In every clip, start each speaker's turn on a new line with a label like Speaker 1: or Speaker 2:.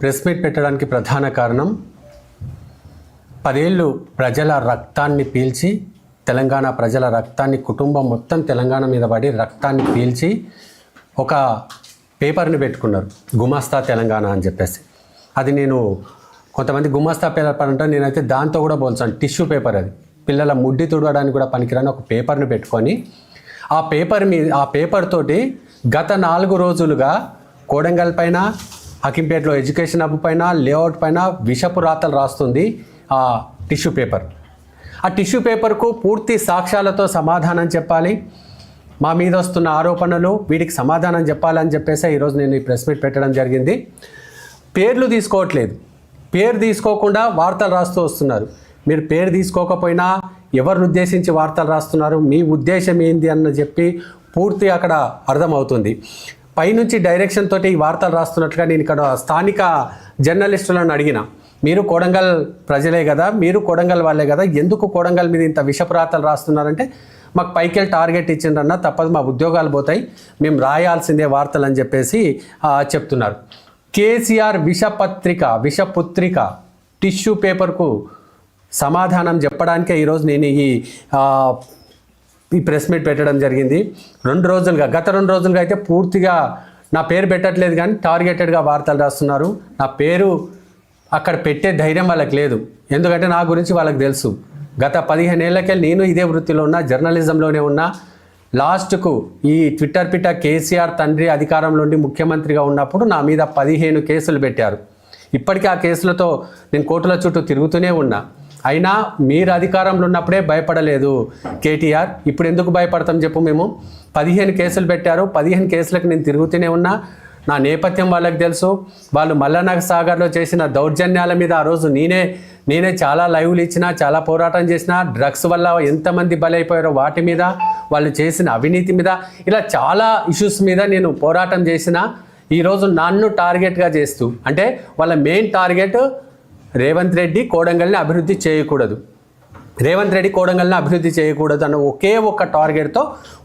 Speaker 1: Press meet పెట్టడానికి ప్రధాన కారణం 10 ఏళ్ళు ప్రజల రక్తాన్ని పీల్చి, తెలంగాణ ప్రజల రక్తాన్ని, కుటుంబం మొత్తం తెలంగాణ మీద పడి రక్తాన్ని పీల్చి ఒక పేపర్ని పెట్టుకున్నారు, గుమాస్తా తెలంగాణ అని చెప్పేసి. అది నేను కొంతమంది గుమాస్తా పేపర్ అంటే నేనైతే దాంతో కూడా పోల్చాను. టిష్యూ పేపర్, అది పిల్లల ముడ్డి తుడవడానికి కూడా పనికిరాని ఒక పేపర్ని పెట్టుకొని ఆ పేపర్ తోటి గత 4 రోజులుగా కోడంగల్ పైన, హకీంపేటలో ఎడ్యుకేషన్ హబ్ పైన, లేఅవుట్ పైన విషపు రాతలు రాస్తుంది ఆ టిష్యూ పేపర్. ఆ టిష్యూ పేపర్కు పూర్తి సాక్ష్యాలతో సమాధానం చెప్పాలి. మా మీద వస్తున్న ఆరోపణలు, వీటికి సమాధానం చెప్పాలని చెప్పేసి ఈరోజు నేను ఈ ప్రెస్ మీట్ పెట్టడం జరిగింది. పేర్లు తీసుకోవట్లేదు, పేరు తీసుకోకుండా వార్తలు రాస్తూ వస్తున్నారు. మీరు పేరు తీసుకోకపోయినా ఎవరిని ఉద్దేశించి వార్తలు రాస్తున్నారు, మీ ఉద్దేశం ఏంది అన్న చెప్పి పూర్తి అక్కడ అర్థమవుతుంది. పైనుంచి డైరెక్షన్ తోటి ఈ వార్తలు రాస్తున్నట్లుగా నేను ఇక్కడ స్థానిక జర్నలిస్టులను అడిగిన, మీరు కోడంగల్ ప్రజలే కదా, మీరు కోడంగల్ వాళ్ళే కదా, ఎందుకు కోడంగల్ మీద ఇంత విషపురాతలు రాస్తున్నారంటే, మాకు పైకెళ్ళి టార్గెట్ ఇచ్చిండ్రన్నా, తప్పదు, మా ఉద్యోగాలు పోతాయి, మేము రాయాల్సిందే వార్తలు అని చెప్పేసి చెప్తున్నారు. కేసీఆర్ విషపుత్రిక టిష్యూ పేపర్కు సమాధానం చెప్పడానికే ఈరోజు నేను ఈ ప్రెస్ మీట్ పెట్టడం జరిగింది. గత 2 రోజులుగా అయితే పూర్తిగా నా పేరు పెట్టట్లేదు, కానీ టార్గెటెడ్గా వార్తలు రాస్తున్నారు. నా పేరు అక్కడ పెట్టే ధైర్యం వాళ్ళకి లేదు, ఎందుకంటే నా గురించి వాళ్ళకి తెలుసు. గత 15 ఏళ్ళకెళ్ళి నేను ఇదే వృత్తిలో ఉన్నా, జర్నలిజంలోనే ఉన్నా. లాస్ట్కు ఈ ట్విట్టర్ పిట్ట కేసీఆర్ తండ్రి అధికారంలో ఉండి ముఖ్యమంత్రిగా ఉన్నప్పుడు నా మీద 15 కేసులు పెట్టారు. ఇప్పటికీ ఆ కేసులతో నేను కోర్టుల చుట్టూ తిరుగుతూనే ఉన్నా. అయినా మీరు అధికారంలో ఉన్నప్పుడే భయపడలేదు కేటీఆర్, ఇప్పుడు ఎందుకు భయపడతాం చెప్పు. మేము 15 కేసులు పెట్టారు, 15 కేసులకు నేను తిరుగుతూనే ఉన్నా. నా నేపథ్యం వాళ్ళకి తెలుసు. వాళ్ళు మల్లనగర్ సాగర్లో చేసిన దౌర్జన్యాల మీద ఆ రోజు నేనే చాలా లైవ్లు ఇచ్చినా, చాలా పోరాటం చేసిన. డ్రగ్స్ వల్ల ఎంతమంది బలైపోయారో వాటి మీద, వాళ్ళు చేసిన అవినీతి మీద, ఇలా చాలా ఇష్యూస్ మీద నేను పోరాటం చేసిన. ఈరోజు నన్ను టార్గెట్గా చేస్తూ, అంటే వాళ్ళ మెయిన్ టార్గెట్ రేవంత్ రెడ్డి కోడంగల్ని అభివృద్ధి చేయకూడదు, అన్న ఒకే ఒక్క టార్గెట్తో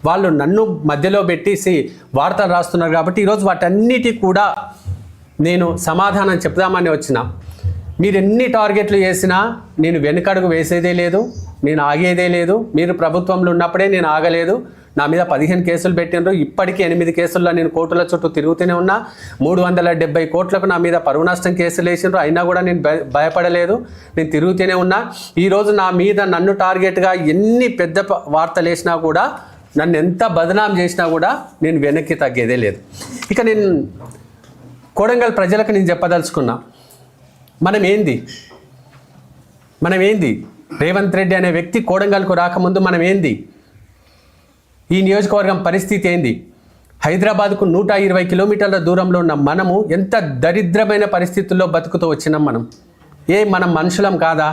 Speaker 1: వాళ్ళు నన్ను మధ్యలో పెట్టేసి వార్తలు రాస్తున్నారు. కాబట్టి ఈరోజు వాటన్నిటి కూడా నేను సమాధానం చెప్దామని వచ్చిన. మీరు ఎన్ని టార్గెట్లు చేసినా నేను వెనుకడుగు వేసేదే లేదు, నేను ఆగేదే లేదు. మీరు ప్రభుత్వంలో ఉన్నప్పుడే నేను ఆగలేదు. నా మీద 15 కేసులు పెట్టినారు, ఇప్పటికీ 8 కేసుల్లో నేను కోర్టుల చుట్టూ తిరుగుతూనే ఉన్నా. 370 కోట్లకు నా మీద పరువు నష్టం కేసులు వేసినారు, అయినా కూడా నేను భయపడలేదు, నేను తిరుగుతూనే ఉన్నా. ఈరోజు నా మీద నన్ను టార్గెట్గా ఎన్ని పెద్ద వార్తలు వేసినా కూడా, నన్ను ఎంత బదనాం చేసినా కూడా నేను వెనక్కి తగ్గేదే లేదు. ఇక నేను కోడంగల్ ప్రజలకు నేను చెప్పదలుచుకున్నా, మనం ఏంది రేవంత్ రెడ్డి అనే వ్యక్తి కోడంగల్కు రాకముందు మనం ఏంది, ఈ నియోజకవర్గం పరిస్థితి ఏంది, హైదరాబాద్కు 120 కిలోమీటర్ల దూరంలో ఉన్న మనము ఎంత దరిద్రమైన పరిస్థితుల్లో బతుకుతూ వచ్చినాం. మనం మనుషులం కాదా?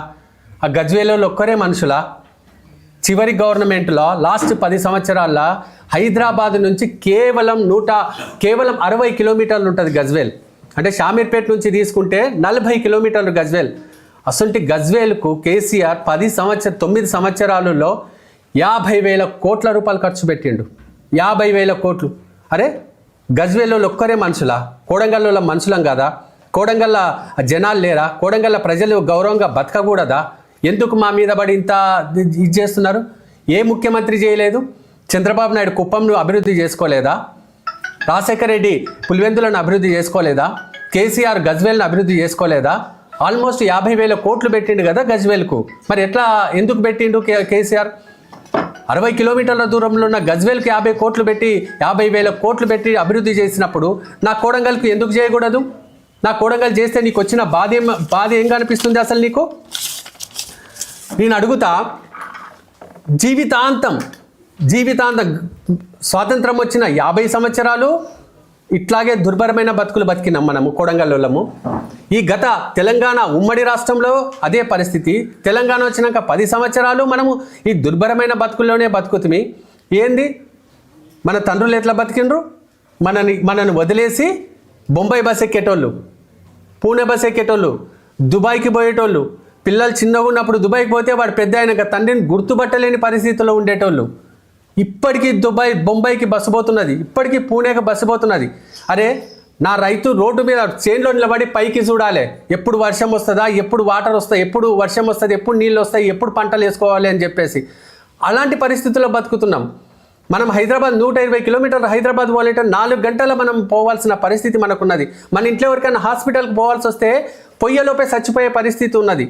Speaker 1: ఆ గజ్వేల్లో ఒక్కరే మనుషులా? చివరి గవర్నమెంట్లో లాస్ట్ 10 సంవత్సరాల్లో హైదరాబాద్ నుంచి కేవలం 60 కిలోమీటర్లు ఉంటుంది గజ్వేల్. అంటే షామీర్పేట నుంచి తీసుకుంటే 40 కిలోమీటర్లు గజ్వేల్. అసలు గజ్వేల్కు కేసీఆర్ 9 సంవత్సరాలలో 50,000 కోట్ల రూపాయలు ఖర్చు పెట్టిండు. 50,000 కోట్లు. అరే గజ్వేల్లో ఒక్కరే మనుషులా? కోడంగల్లో మనుషులం కాదా? కోడంగల్లో జనాలు లేరా? కోడంగల్లో ప్రజలు గౌరవంగా బతకకూడదా? ఎందుకు మా మీద పడి ఇంత ఇది చేస్తున్నారు? ఏ ముఖ్యమంత్రి చేయలేదు? చంద్రబాబు నాయుడు కుప్పంను అభివృద్ధి చేసుకోలేదా? రాజశేఖర రెడ్డి పులివెందులను అభివృద్ధి చేసుకోలేదా? కేసీఆర్ గజ్వేల్ను అభివృద్ధి చేసుకోలేదా? ఆల్మోస్ట్ 50,000 కోట్లు పెట్టిండు కదా గజ్వేల్కు. మరి ఎందుకు పెట్టిండు కేసీఆర్? 60 కిలోమీటర్ల దూరంలో ఉన్న గజ్వేల్కి 50,000 కోట్లు పెట్టి అభివృద్ధి చేసినప్పుడు నా కోడంగల్కు ఎందుకు చేయకూడదు? నా కోడంగల్ చేస్తే నీకు వచ్చిన బాధ ఏం కనిపిస్తుంది అసలు నీకు? నేను అడుగుతా, జీవితాంతం స్వాతంత్రం వచ్చిన 50 సంవత్సరాలు ఇట్లాగే దుర్భరమైన బతుకులు బతికినాం మనము కోడంగల్లోళ్ళము. ఈ గత తెలంగాణ ఉమ్మడి రాష్ట్రంలో అదే పరిస్థితి. తెలంగాణ వచ్చినాక 10 సంవత్సరాలు మనము ఈ దుర్భరమైన బతుకుల్లోనే బతుకుతుంది. ఏంది మన తండ్రులు ఎట్లా బతికిండ్రు? మనని వదిలేసి బొంబాయి బస్ ఎక్కేటోళ్ళు, పూణే బస్ ఎక్కేటోళ్ళు, దుబాయ్కి పోయేటోళ్ళు. పిల్లలు చిన్నగా ఉన్నప్పుడు దుబాయ్కి పోతే వాడు పెద్ద అయినాక తండ్రిని గుర్తుపట్టలేని పరిస్థితుల్లో ఉండేటోళ్ళు. ఇప్పటికీ బొంబాయికి బస్సు పోతున్నది, ఇప్పటికీ పూణేకి బస్సు పోతున్నది. అరే నా రైతు రోడ్డు మీద చేనులో నిలబడి పైకి చూడాలి, ఎప్పుడు వర్షం వస్తుందా, ఎప్పుడు వాటర్ వస్తాయి, ఎప్పుడు వర్షం వస్తుంది, ఎప్పుడు నీళ్ళు వస్తాయి, ఎప్పుడు పంటలు వేసుకోవాలి అని చెప్పేసి అలాంటి పరిస్థితుల్లో బతుకుతున్నాం. మనం హైదరాబాద్ 120 కిలోమీటర్లు హైదరాబాద్ పోవాలంటే 4 గంటల మనం పోవాల్సిన పరిస్థితి మనకున్నది. మన ఇంట్లో ఎవరికైనా హాస్పిటల్కి పోవాల్సి వస్తే పొయ్యలోపే చచ్చిపోయే పరిస్థితి ఉన్నది.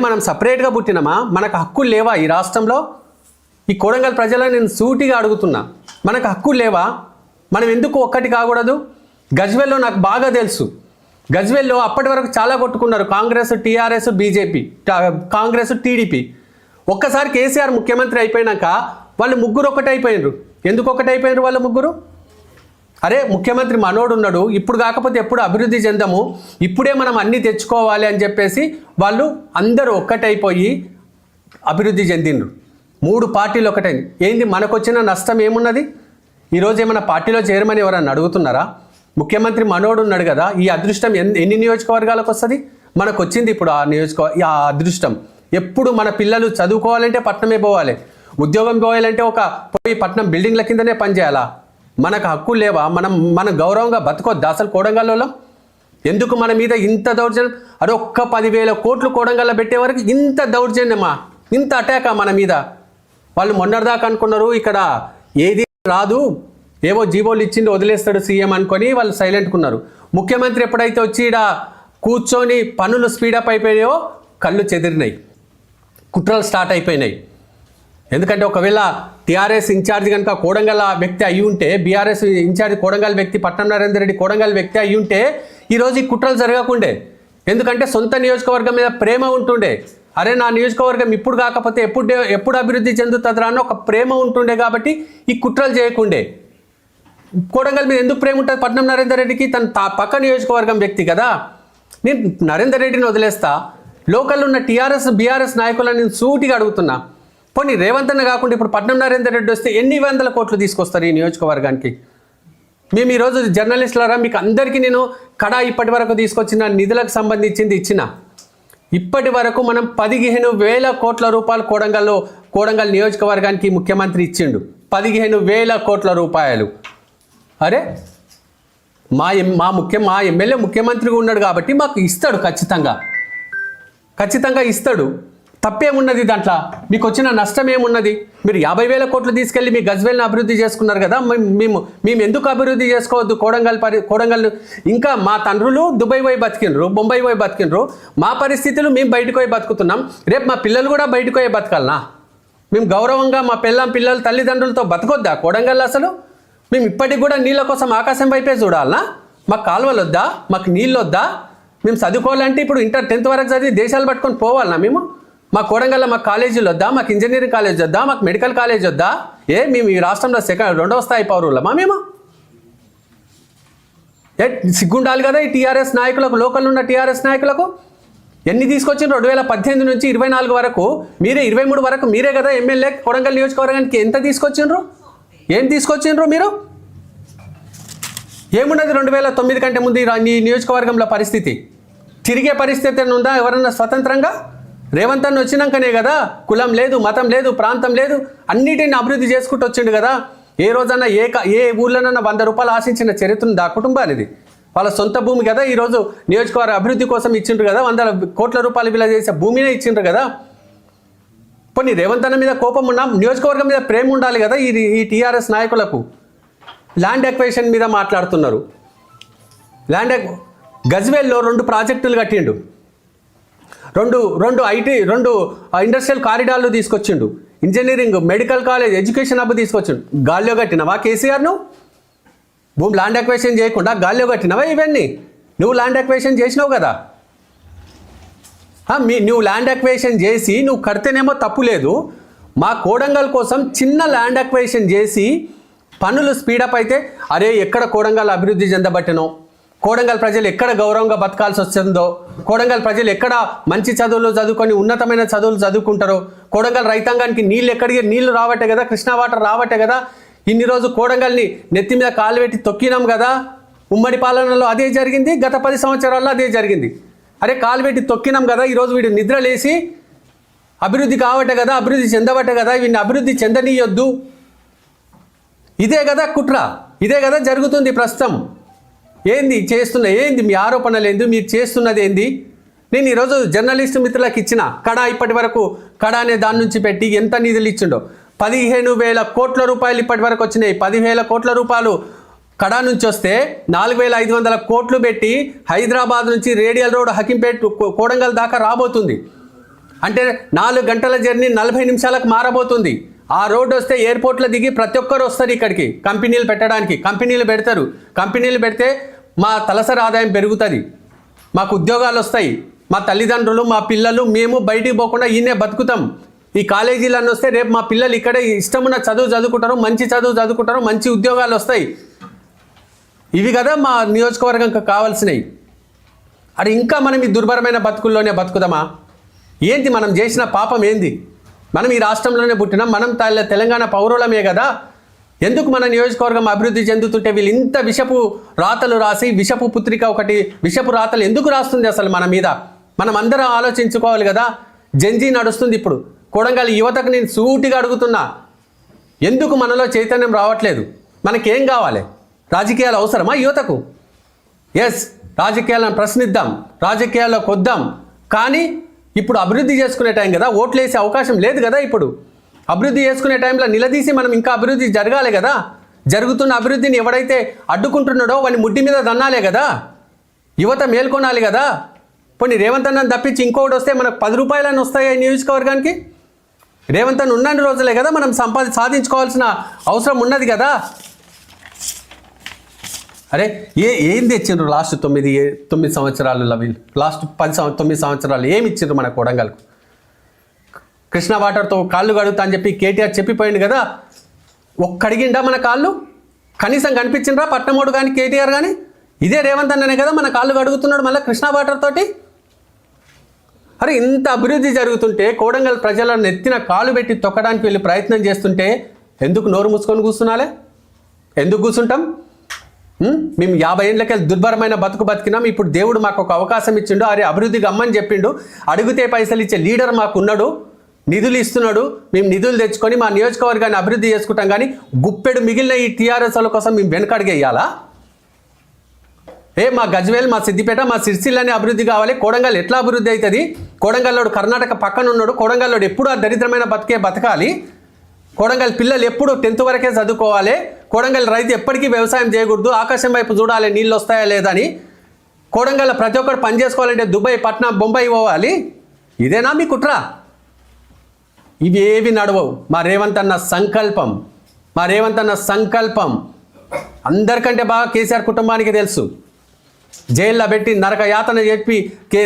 Speaker 1: మనం సపరేట్గా పుట్టినామా? మనకు హక్కులు లేవా ఈ రాష్ట్రంలో? ఈ కొడంగల్ ప్రజలను నేను సూటిగా అడుగుతున్నా, మనకు హక్కులు లేవా? మనం ఎందుకు ఒక్కటి కాకూడదు? గజ్వేల్లో నాకు బాగా తెలుసు, గజ్వేల్లో అప్పటి వరకు చాలా కొట్టుకున్నారు Congress, TRS, BJP, Congress, TDP. ఒక్కసారి కేసీఆర్ ముఖ్యమంత్రి అయిపోయినాక వాళ్ళు ముగ్గురు ఒకటైపోయినరు. ఎందుకు ఒకటైపోయినారు వాళ్ళు ముగ్గురు? అరే ముఖ్యమంత్రి మనోడు ఉన్నాడు, ఇప్పుడు కాకపోతే ఎప్పుడు అభివృద్ధి చెందము, ఇప్పుడే మనం అన్నీ తెచ్చుకోవాలి అని చెప్పేసి వాళ్ళు అందరూ ఒక్కటైపోయి అభివృద్ధి చెందిండ్రు. 3 పార్టీలు ఒకటైంది. ఏంది మనకు వచ్చిన నష్టం ఏమున్నది? ఈరోజు ఏమైనా పార్టీలో చేరమని ఎవరన్నా అడుగుతున్నారా? ముఖ్యమంత్రి మనోడు ఉన్నాడు కదా, ఈ అదృష్టం ఎన్ని నియోజకవర్గాలకు వస్తుంది? మనకు వచ్చింది ఇప్పుడు ఆ అదృష్టం. ఎప్పుడు మన పిల్లలు చదువుకోవాలంటే పట్నమే పోవాలి, ఉద్యోగం పోవాలంటే పోయి పట్నం బిల్డింగ్ల కిందనే పనిచేయాలా? మనకు హక్కులు లేవా? మనం గౌరవంగా బతకొద్దా అసలు కొడంగల్లో? ఎందుకు మన మీద ఇంత దౌర్జన్యం? అరే ఒక్క 10,000 కోట్లు కొడంగల్లో పెట్టే వరకు ఇంత దౌర్జన్యమా, ఇంత అటాకా మన మీద? వాళ్ళు మొన్నటిదాకా అనుకున్నారు ఇక్కడ ఏది రాదు, ఏవో జీవోలు ఇచ్చింది వదిలేస్తాడు సీఎం అనుకొని వాళ్ళు సైలెంట్గా ఉన్నారు. ముఖ్యమంత్రి ఎప్పుడైతే వచ్చి ఇక్కడ కూర్చొని పనులు స్పీడప్ అయిపోయాయో కళ్ళు చెదిరినాయి, కుట్రలు స్టార్ట్ అయిపోయినాయి. ఎందుకంటే ఒకవేళ టీఆర్ఎస్ ఇన్ఛార్జ్ కనుక కోడంగల్ వ్యక్తి అయ్యి ఉంటే, బీఆర్ఎస్ ఇన్ఛార్జ్ కోడంగల్ వ్యక్తి పట్నం నరేందర్ రెడ్డి కోడంగల్ వ్యక్తి అయ్యి ఉంటే ఈరోజు ఈ కుట్రలు జరగకుండే. ఎందుకంటే సొంత నియోజకవర్గం మీద ప్రేమ ఉంటుండే. అరే నా నియోజకవర్గం ఇప్పుడు కాకపోతే ఎప్పుడు అభివృద్ధి చెందుతుందిరా అని ఒక ప్రేమ ఉంటుండే కాబట్టి ఈ కుట్రలు చేయకుండే. కోడంగల్ మీద ఎందుకు ప్రేమ ఉంటుంది పట్నం నరేందర్ రెడ్డికి? తన పక్క నియోజకవర్గం వ్యక్తి కదా. నేను నరేందర్ రెడ్డిని వదిలేస్తా, లోకల్లో ఉన్న టీఆర్ఎస్ బీఆర్ఎస్ నాయకులను నేను సూటిగా అడుగుతున్నా, పోనీ రేవంత్ అన్న కాకుండా ఇప్పుడు పట్నం నరేందర్ రెడ్డి వస్తే ఎన్ని వందల కోట్లు తీసుకొస్తారు ఈ నియోజకవర్గానికి? మేము ఈరోజు జర్నలిస్టులరా మీకు అందరికీ నేను ఇప్పటి వరకు తీసుకొచ్చిన నిధులకు సంబంధించింది ఇచ్చిన. ఇప్పటి వరకు మనం 15,000 కోట్ల రూపాయలు కోడంగల్ నియోజకవర్గానికి ముఖ్యమంత్రి ఇచ్చిండు. 15,000 కోట్ల రూపాయలు. అరే మా ఎమ్మెల్యే ముఖ్యమంత్రిగా ఉన్నాడు కాబట్టి మాకు ఇస్తాడు, ఖచ్చితంగా ఇస్తాడు. తప్పేమున్నది దాంట్లో? మీకు వచ్చిన నష్టం ఏమున్నది? మీరు 50,000 కోట్లు తీసుకెళ్ళి మీ గజ్వేల్ని అభివృద్ధి చేసుకున్నారు కదా, మేము ఎందుకు అభివృద్ధి చేసుకోవద్దు కోడంగల్? ఇంకా మా తండ్రులు దుబాయ్ పోయి బతికినరు, బొంబాయి పోయి బతికినరు, మా పరిస్థితులు మేము బయటకు పోయి బతుకుతున్నాం. రేపు మా పిల్లలు కూడా బయటకు పోయి బతకాలనా? మేము గౌరవంగా మా పిల్లలు తల్లిదండ్రులతో బతకొద్దా కోడంగల్? అసలు మేము ఇప్పటికి కూడా నీళ్ళ కోసం ఆకాశం వైపే చూడాలనా? మాకు కాలువలు వద్దా? మాకు నీళ్ళు వద్దా? మేము చదువుకోవాలంటే ఇప్పుడు ఇంటర్ 10th వరకు చదివి దేశాలు పట్టుకొని పోవాలనా మేము? మా కోడంగల్లో మాకు కాలేజీలు వద్దా? మాకు ఇంజనీరింగ్ కాలేజ్ వద్దా? మాకు మెడికల్ కాలేజ్ వద్దా? మేము ఈ రాష్ట్రంలో 2వ స్థాయి పౌరులమా మేము? సిగ్గుండాలి కదా ఈ టీఆర్ఎస్ నాయకులకు, లోకల్ ఉన్న టీఆర్ఎస్ నాయకులకు. ఎన్ని తీసుకొచ్చిండ్రు? 2018 నుంచి 24 వరకు మీరే, 23 వరకు మీరే కదా ఎమ్మెల్యే కొడంగల్ నియోజకవర్గానికి. ఎంత తీసుకొచ్చిండ్రు? ఏం తీసుకొచ్చిండ్రు మీరు? ఏమున్నది 2009 కంటే ముందు ఈ నియోజకవర్గంలో పరిస్థితి? తిరిగే పరిస్థితి ఉందా ఎవరన్నా స్వతంత్రంగా? రేవంత్ అన్న వచ్చినాకనే కదా, కులం లేదు, మతం లేదు, ప్రాంతం లేదు, అన్నిటిని అభివృద్ధి చేసుకుంటూ వచ్చిండు కదా. ఏ రోజన్నా ఏ ఊర్లోనన్నా 100 రూపాయలు ఆశించిన చరిత్ర ఉందా కుటుంబానిది? వాళ్ళ సొంత భూమి కదా ఈరోజు నియోజకవర్గ అభివృద్ధి కోసం ఇచ్చిండ్రు కదా, 100 కోట్ల రూపాయలు విలువ చేసే భూమినే ఇచ్చిండ్రు కదా. పోనీ రేవంత్ అన్న మీద కోపం ఉన్నా నియోజకవర్గం మీద ప్రేమ ఉండాలి కదా ఈ టీఆర్ఎస్ నాయకులకు. ల్యాండ్ ఎక్వైషన్ మీద మాట్లాడుతున్నారు. గజ్వేల్లో 2 ప్రాజెక్టులు కట్టిండు, 2 ఇండస్ట్రియల్ కారిడార్లు తీసుకొచ్చిండు, engineering, medical college, education hub తీసుకొచ్చిండు. గాల్లో కట్టినవా కేసీఆర్ను? ల్యాండ్ ఎక్వైషన్ చేయకుండా గాల్లో కట్టినవా ఇవన్నీ? నువ్వు ల్యాండ్ ఎక్వైషన్ చేసినావు కదా. నువ్వు ల్యాండ్ ఎక్వైషన్ చేసి నువ్వు కడితేనేమో తప్పు లేదు. మా కోడంగల్ కోసం చిన్న ల్యాండ్ ఎక్వైషన్ చేసి పనులు స్పీడప్ అయితే, అరే ఎక్కడ కోడంగల్ అభివృద్ధి చెందబట్టినో, కోడంగల్ ప్రజలు ఎక్కడ గౌరవంగా బతకాల్సి వస్తుందో, కోడంగల్ ప్రజలు ఎక్కడ మంచి చదువులు చదువుకొని ఉన్నతమైన చదువులు చదువుకుంటారో, కోడంగల్ రైతాంగానికి నీళ్ళు రావట్టే కదా, కృష్ణా వాటర్ రావట్టే కదా. ఇన్ని రోజు కోడంగల్ని నెత్తి మీద కాలు పెట్టి తొక్కినాం కదా. ఉమ్మడి పాలనలో అదే జరిగింది, గత 10 సంవత్సరాల్లో అదే జరిగింది. అరే కాలు పెట్టి తొక్కినాం కదా, ఈరోజు వీడు నిద్రలేసి అభివృద్ధి కావట్టే కదా, అభివృద్ధి చెందబట్టే కదా, వీడిని అభివృద్ధి చెందనీయొద్దు. ఇదే కదా కుట్ర, ఇదే కదా జరుగుతుంది ప్రస్తుతం. ఏంది ఏంది మీ ఆరోపణలు ఏంది, మీరు చేస్తున్నది ఏంది? నేను ఈరోజు జర్నలిస్టు మిత్రులకు ఇచ్చిన కడా, ఇప్పటి వరకు కడా అనే దాని నుంచి పెట్టి ఎంత నిధులు ఇచ్చిండో 15,000 కోట్ల రూపాయలు ఇప్పటి వరకు వచ్చినాయి. 10,000 కోట్ల రూపాయలు కడా నుంచి వస్తే 4,500 కోట్లు పెట్టి హైదరాబాద్ నుంచి రేడియల్ రోడ్ హకీంపేట్ కోడంగల్ దాకా రాబోతుంది. అంటే 4 గంటల జర్నీ 40 నిమిషాలకు మారబోతుంది. ఆ రోడ్డు వస్తే ఎయిర్పోర్ట్లో దిగి ప్రతి ఒక్కరు వస్తారు ఇక్కడికి కంపెనీలు పెట్టడానికి. కంపెనీలు పెడతారు. కంపెనీలు పెడితే మా తలసరి ఆదాయం పెరుగుతుంది, మాకు ఉద్యోగాలు వస్తాయి, మా తల్లిదండ్రులు, మా పిల్లలు, మేము బయటికి పోకుండా ఈయనే బతుకుతాం. ఈ కాలేజీలన్నీ వస్తే రేపు మా పిల్లలు ఇక్కడే ఇష్టమున్న చదువు చదువుకుంటారు, మంచి చదువు చదువుకుంటారు, మంచి ఉద్యోగాలు వస్తాయి. ఇవి కదా మా నియోజకవర్గంకి కావాల్సినవి. అది ఇంకా మనం ఈ దుర్భరమైన బతుకుల్లోనే బతుకుదామా? ఏంటి మనం చేసిన పాపం ఏంది? మనం ఈ రాష్ట్రంలోనే పుట్టినాం, మనం తెలంగాణ పౌరులమే కదా. ఎందుకు మన నియోజకవర్గం అభివృద్ధి చెందుతుంటే వీళ్ళు ఇంత విషపు రాతలు రాసి, విషపు పుత్రిక ఒకటి విషపు రాతలు ఎందుకు రాస్తుంది అసలు మన మీద? మనం అందరం ఆలోచించుకోవాలి కదా. జంజీ నడుస్తుంది ఇప్పుడు. కొడంగల్ యువతకు నేను సూటిగా అడుగుతున్నా, ఎందుకు మనలో చైతన్యం రావట్లేదు? మనకేం కావాలి? రాజకీయాలు అవసరమా యువతకు? ఎస్, రాజకీయాలను ప్రశ్నిద్దాం, రాజకీయాల్లోకి వద్దాం. కానీ ఇప్పుడు అభివృద్ధి చేసుకునే టైం కదా, ఓట్లు వేసే అవకాశం లేదు కదా. ఇప్పుడు అభివృద్ధి చేసుకునే టైంలో నిలదీసి మనం ఇంకా అభివృద్ధి జరగాలి కదా. జరుగుతున్న అభివృద్ధిని ఎవడైతే అడ్డుకుంటున్నాడో వాని ముడ్డి మీద దన్నాలే కదా. యువత మేల్కొనాలి కదా. పోనీ రేవంత్ అన్నని తప్పించి ఇంకొకటి వస్తే మనకు 10 రూపాయలని వస్తాయి నియోజకవర్గానికి. రేవంత్ అన్న ఉన్న రోజులే కదా మనం సాధించుకోవాల్సిన అవసరం ఉన్నది కదా. అరే ఏం తెచ్చిండ్రు లాస్ట్ 9 సంవత్సరాలు? లాస్ట్ 9 సంవత్సరాలు ఏమి ఇచ్చిండ్రు మన కొడంగల్కు? కృష్ణా వాటర్తో కాళ్ళు కడుగుతా అని చెప్పి కేటీఆర్ చెప్పిపోయింది కదా. ఒక్కడిగిండా మన కాళ్ళు? కనీసం కనిపించిండ్రా పట్నమోడు కానీ కేటీఆర్ కానీ? ఇదే రేవంత్ అన్ననే కదా మన కాళ్ళు కడుగుతున్నాడు మళ్ళీ కృష్ణా వాటర్ తోటి. అరే ఇంత అభివృద్ధి జరుగుతుంటే కొడంగల్ ప్రజలను ఎత్తిన కాలు పెట్టి తొక్కడానికి వెళ్ళి ప్రయత్నం చేస్తుంటే ఎందుకు నోరు మూసుకొని కూర్చున్నాలే? ఎందుకు కూర్చుంటాం? మేము 50 ఏళ్ళకి దుర్భరమైన బతికినాం. ఇప్పుడు దేవుడు మాకు ఒక అవకాశం ఇచ్చిండు. అరే అభివృద్ధి గమ్మని చెప్పిండు. అడిగితే పైసలు ఇచ్చే లీడర్ మాకున్నాడు, నిధులు ఇస్తున్నాడు. మేము నిధులు తెచ్చుకొని మా నియోజకవర్గాన్ని అభివృద్ధి చేసుకుంటాం. కానీ గుప్పెడు మిగిలిన ఈ టీఆర్ఎస్ వాళ్ళ కోసం మేము వెనకడిగేయాలా? మా గజ్వేల్, మా సిద్దిపేట, మా సిరిసిల్లని అభివృద్ధి కావాలి. కొడంగల్ ఎట్లా అభివృద్ధి అవుతుంది? కొడంగల్లోడు కర్ణాటక పక్కన ఉన్నాడు. కొడంగల్లోడు ఎప్పుడు ఆ దరిద్రమైన బతకాలి. కొడంగల్ పిల్లలు ఎప్పుడు 10th వరకే చదువుకోవాలి. కొడంగల్ రైతు ఎప్పటికీ వ్యవసాయం చేయకూడదు, ఆకాశం వైపు చూడాలి నీళ్ళు వస్తాయా లేదని. కొడంగల్ ప్రతి ఒక్కరు పని చేసుకోవాలంటే దుబాయ్, పట్నం, బొంబాయి పోవాలి. ఇదేనా మీ కుట్ర? ఇవేవి నడవవు. మా రేవంత్ అన్న సంకల్పం అందరికంటే బాగా కేసీఆర్ కుటుంబానికి తెలుసు. జైల్లో పెట్టి నరక యాతన చెప్పి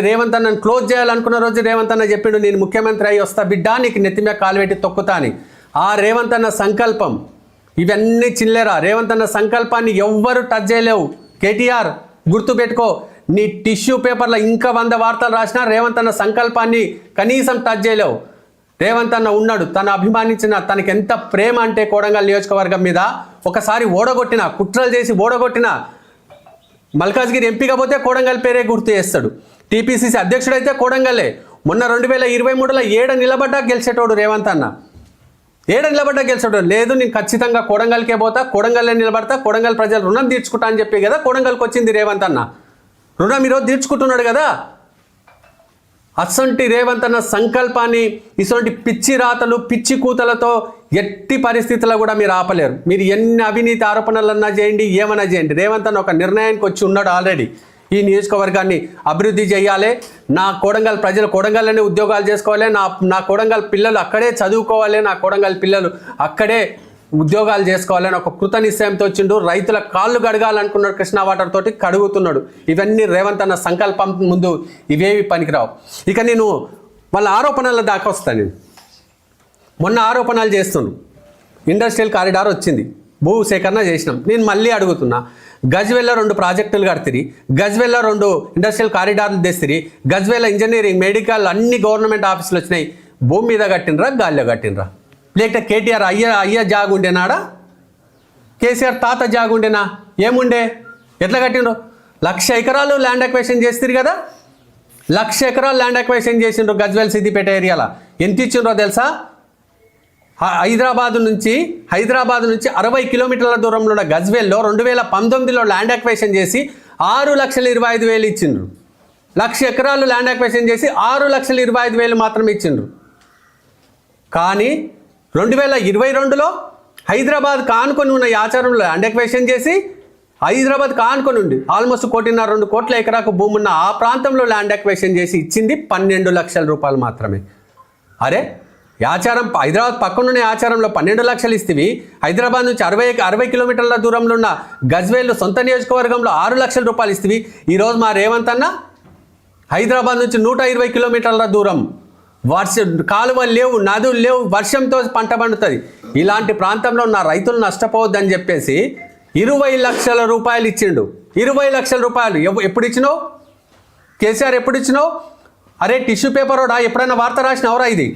Speaker 1: రేవంత్ అన్నను క్లోజ్ చేయాలనుకున్న రోజు రేవంత్ అన్న చెప్పిండు, నేను ముఖ్యమంత్రి అయ్యి వస్తా బిడ్డా, నీకు నెత్తి మీద కాలు పెట్టి తొక్కుతా అని. ఆ రేవంత్ అన్న సంకల్పం ఇవన్నీ చిల్లెరా. రేవంత్ అన్న సంకల్పాన్ని ఎవ్వరు టచ్ చేయలేవు. కేటీఆర్ గుర్తుపెట్టుకో, నీ టిష్యూ పేపర్లో ఇంకా 100 వార్తలు రాసినా రేవంత్ అన్న సంకల్పాన్ని కనీసం టచ్ చేయలేవు. రేవంత్ అన్న ఉన్నాడు, తను అభిమానించిన, తనకి ఎంత ప్రేమ అంటే కొడంగల్ నియోజకవర్గం మీద. ఒకసారి ఓడగొట్టిన, కుట్రలు చేసి ఓడగొట్టిన మల్కాజ్గిరి ఎంపీగా పోతే కొడంగల్ పేరే గుర్తు చేస్తాడు. టీపీసీసీ అధ్యక్షుడైతే కొడంగల్లే. మొన్న 2023లో నిలబడ్డా గెలిచేటోడు రేవంత్ అన్న. నిలబడ్డా గెలిచేటోడు లేదు. నేను ఖచ్చితంగా కొడంగల్కే పోతా, కొడంగల్లే నిలబడతా, కొడంగల్ ప్రజలు రుణం తీర్చుకుంటా అని చెప్పి కదా కొడంగల్కి వచ్చింది రేవంత్ అన్న. రుణం ఈరోజు తీర్చుకుంటున్నాడు కదా. అసంటి రేవంత్ అన్న సంకల్పాన్ని ఇటువంటి పిచ్చి రాతలు, పిచ్చి కూతలతో ఎట్టి పరిస్థితుల్లో కూడా మీరు ఆపలేరు. మీరు ఎన్ని అవినీతి ఆరోపణలన్నా చేయండి, ఏమన్నా చేయండి. రేవంత్ అన్న ఒక నిర్ణయానికి వచ్చి ఉన్నాడు ఆల్రెడీ. ఈ నియోజకవర్గాన్ని అభివృద్ధి చేయాలి, నా కొడంగల్ ప్రజలు కొడంగల్లోనే ఉద్యోగాలు చేసుకోవాలి, నా కొడంగల్ పిల్లలు అక్కడే చదువుకోవాలి, నా కొడంగల్ పిల్లలు అక్కడే ఉద్యోగాలు చేసుకోవాలని ఒక కృత నిశ్చయంతో వచ్చిండు. రైతుల కాళ్ళు కడగాలనుకున్నాడు, కృష్ణా వాటర్ తోటి కడుగుతున్నాడు. ఇవన్నీ రేవంత్ అన్న సంకల్పం ముందు ఇవేవి పనికిరావు. ఇక నేను వాళ్ళ ఆరోపణల దాకా వస్తాను. నేను మొన్న ఆరోపణలు చేస్తున్నాను, ఇండస్ట్రియల్ కారిడార్ వచ్చింది, భూ సేకరణ చేసినాం. నేను మళ్ళీ అడుగుతున్నా, గజ్వేల్లో 2 ప్రాజెక్టులు కడుతుంది, గజ్వేల్లో 2 ఇండస్ట్రియల్ కారిడార్లు తెస్తుంది, గజ్వేల్ ఇంజనీరింగ్, మెడికల్ అన్ని గవర్నమెంట్ ఆఫీసులు వచ్చినాయి. భూమి మీద కట్టినరా, గాలిలో కట్టినరా? లేకపోతే కేటీఆర్ అయ్య జాగుండేనాడా? కేసీఆర్ తాత జాగుండేనా? ఏముండే? ఎట్లా కట్టిండ్రు? 1,00,000 ఎకరాలు ల్యాండ్ అక్వైషన్ చేస్తారు కదా. 1,00,000 ఎకరాలు ల్యాండ్ అక్వైషన్ చేసిండ్రు గజ్వేల్ సిద్దిపేట ఏరియాలో. ఎంత ఇచ్చిండ్రో తెలుసా? హైదరాబాద్ నుంచి 60 కిలోమీటర్ల దూరంలో ఉన్న గజ్వేల్లో 2019లో ల్యాండ్ అక్వైషన్ చేసి 6,25,000 ఇచ్చిండ్రు. 1,00,000 ఎకరాలు ల్యాండ్ అక్విజిషన్ చేసి 6,25,000 మాత్రమే ఇచ్చిండ్రు. కానీ 2022లో హైదరాబాద్ కానుకొని ఉన్న ఈ ఆచారంలో ల్యాండ్ అక్విజిషన్ చేసి హైదరాబాద్ కానుకొని ఉండి ఆల్మోస్ట్ 1.5-2 కోట్ల ఎకరాకు భూమి ఉన్న ఆ ప్రాంతంలో ల్యాండ్ అక్విజిషన్ చేసి ఇచ్చింది 12 లక్షల రూపాయలు మాత్రమే. అరే ఆచారం హైదరాబాద్ పక్కనున్న ఆచారంలో 12 లక్షలు ఇస్తేవి, హైదరాబాద్ నుంచి 60 కిలోమీటర్ల దూరంలో ఉన్న గజ్వేల్ సొంత నియోజకవర్గంలో 6 లక్షల రూపాయలు ఇస్తేవి. ఈరోజు మా రేవంత్ అన్న హైదరాబాద్ నుంచి 120 కిలోమీటర్ల దూరం కాలువలు లేవు, నదులు లేవు, వర్షంతో పంట పండుతుంది. ఇలాంటి ప్రాంతంలో ఉన్న రైతులు నష్టపోవద్దని చెప్పేసి 20 లక్షల రూపాయలు ఇచ్చిండు. 20 లక్షల రూపాయలు ఎప్పుడు ఇచ్చినావు కేసీఆర్? ఎప్పుడు ఇచ్చినావు? అరే టిష్యూ పేపర్ ఓడా ఎప్పుడైనా వార్త రాసినవరా? ఇది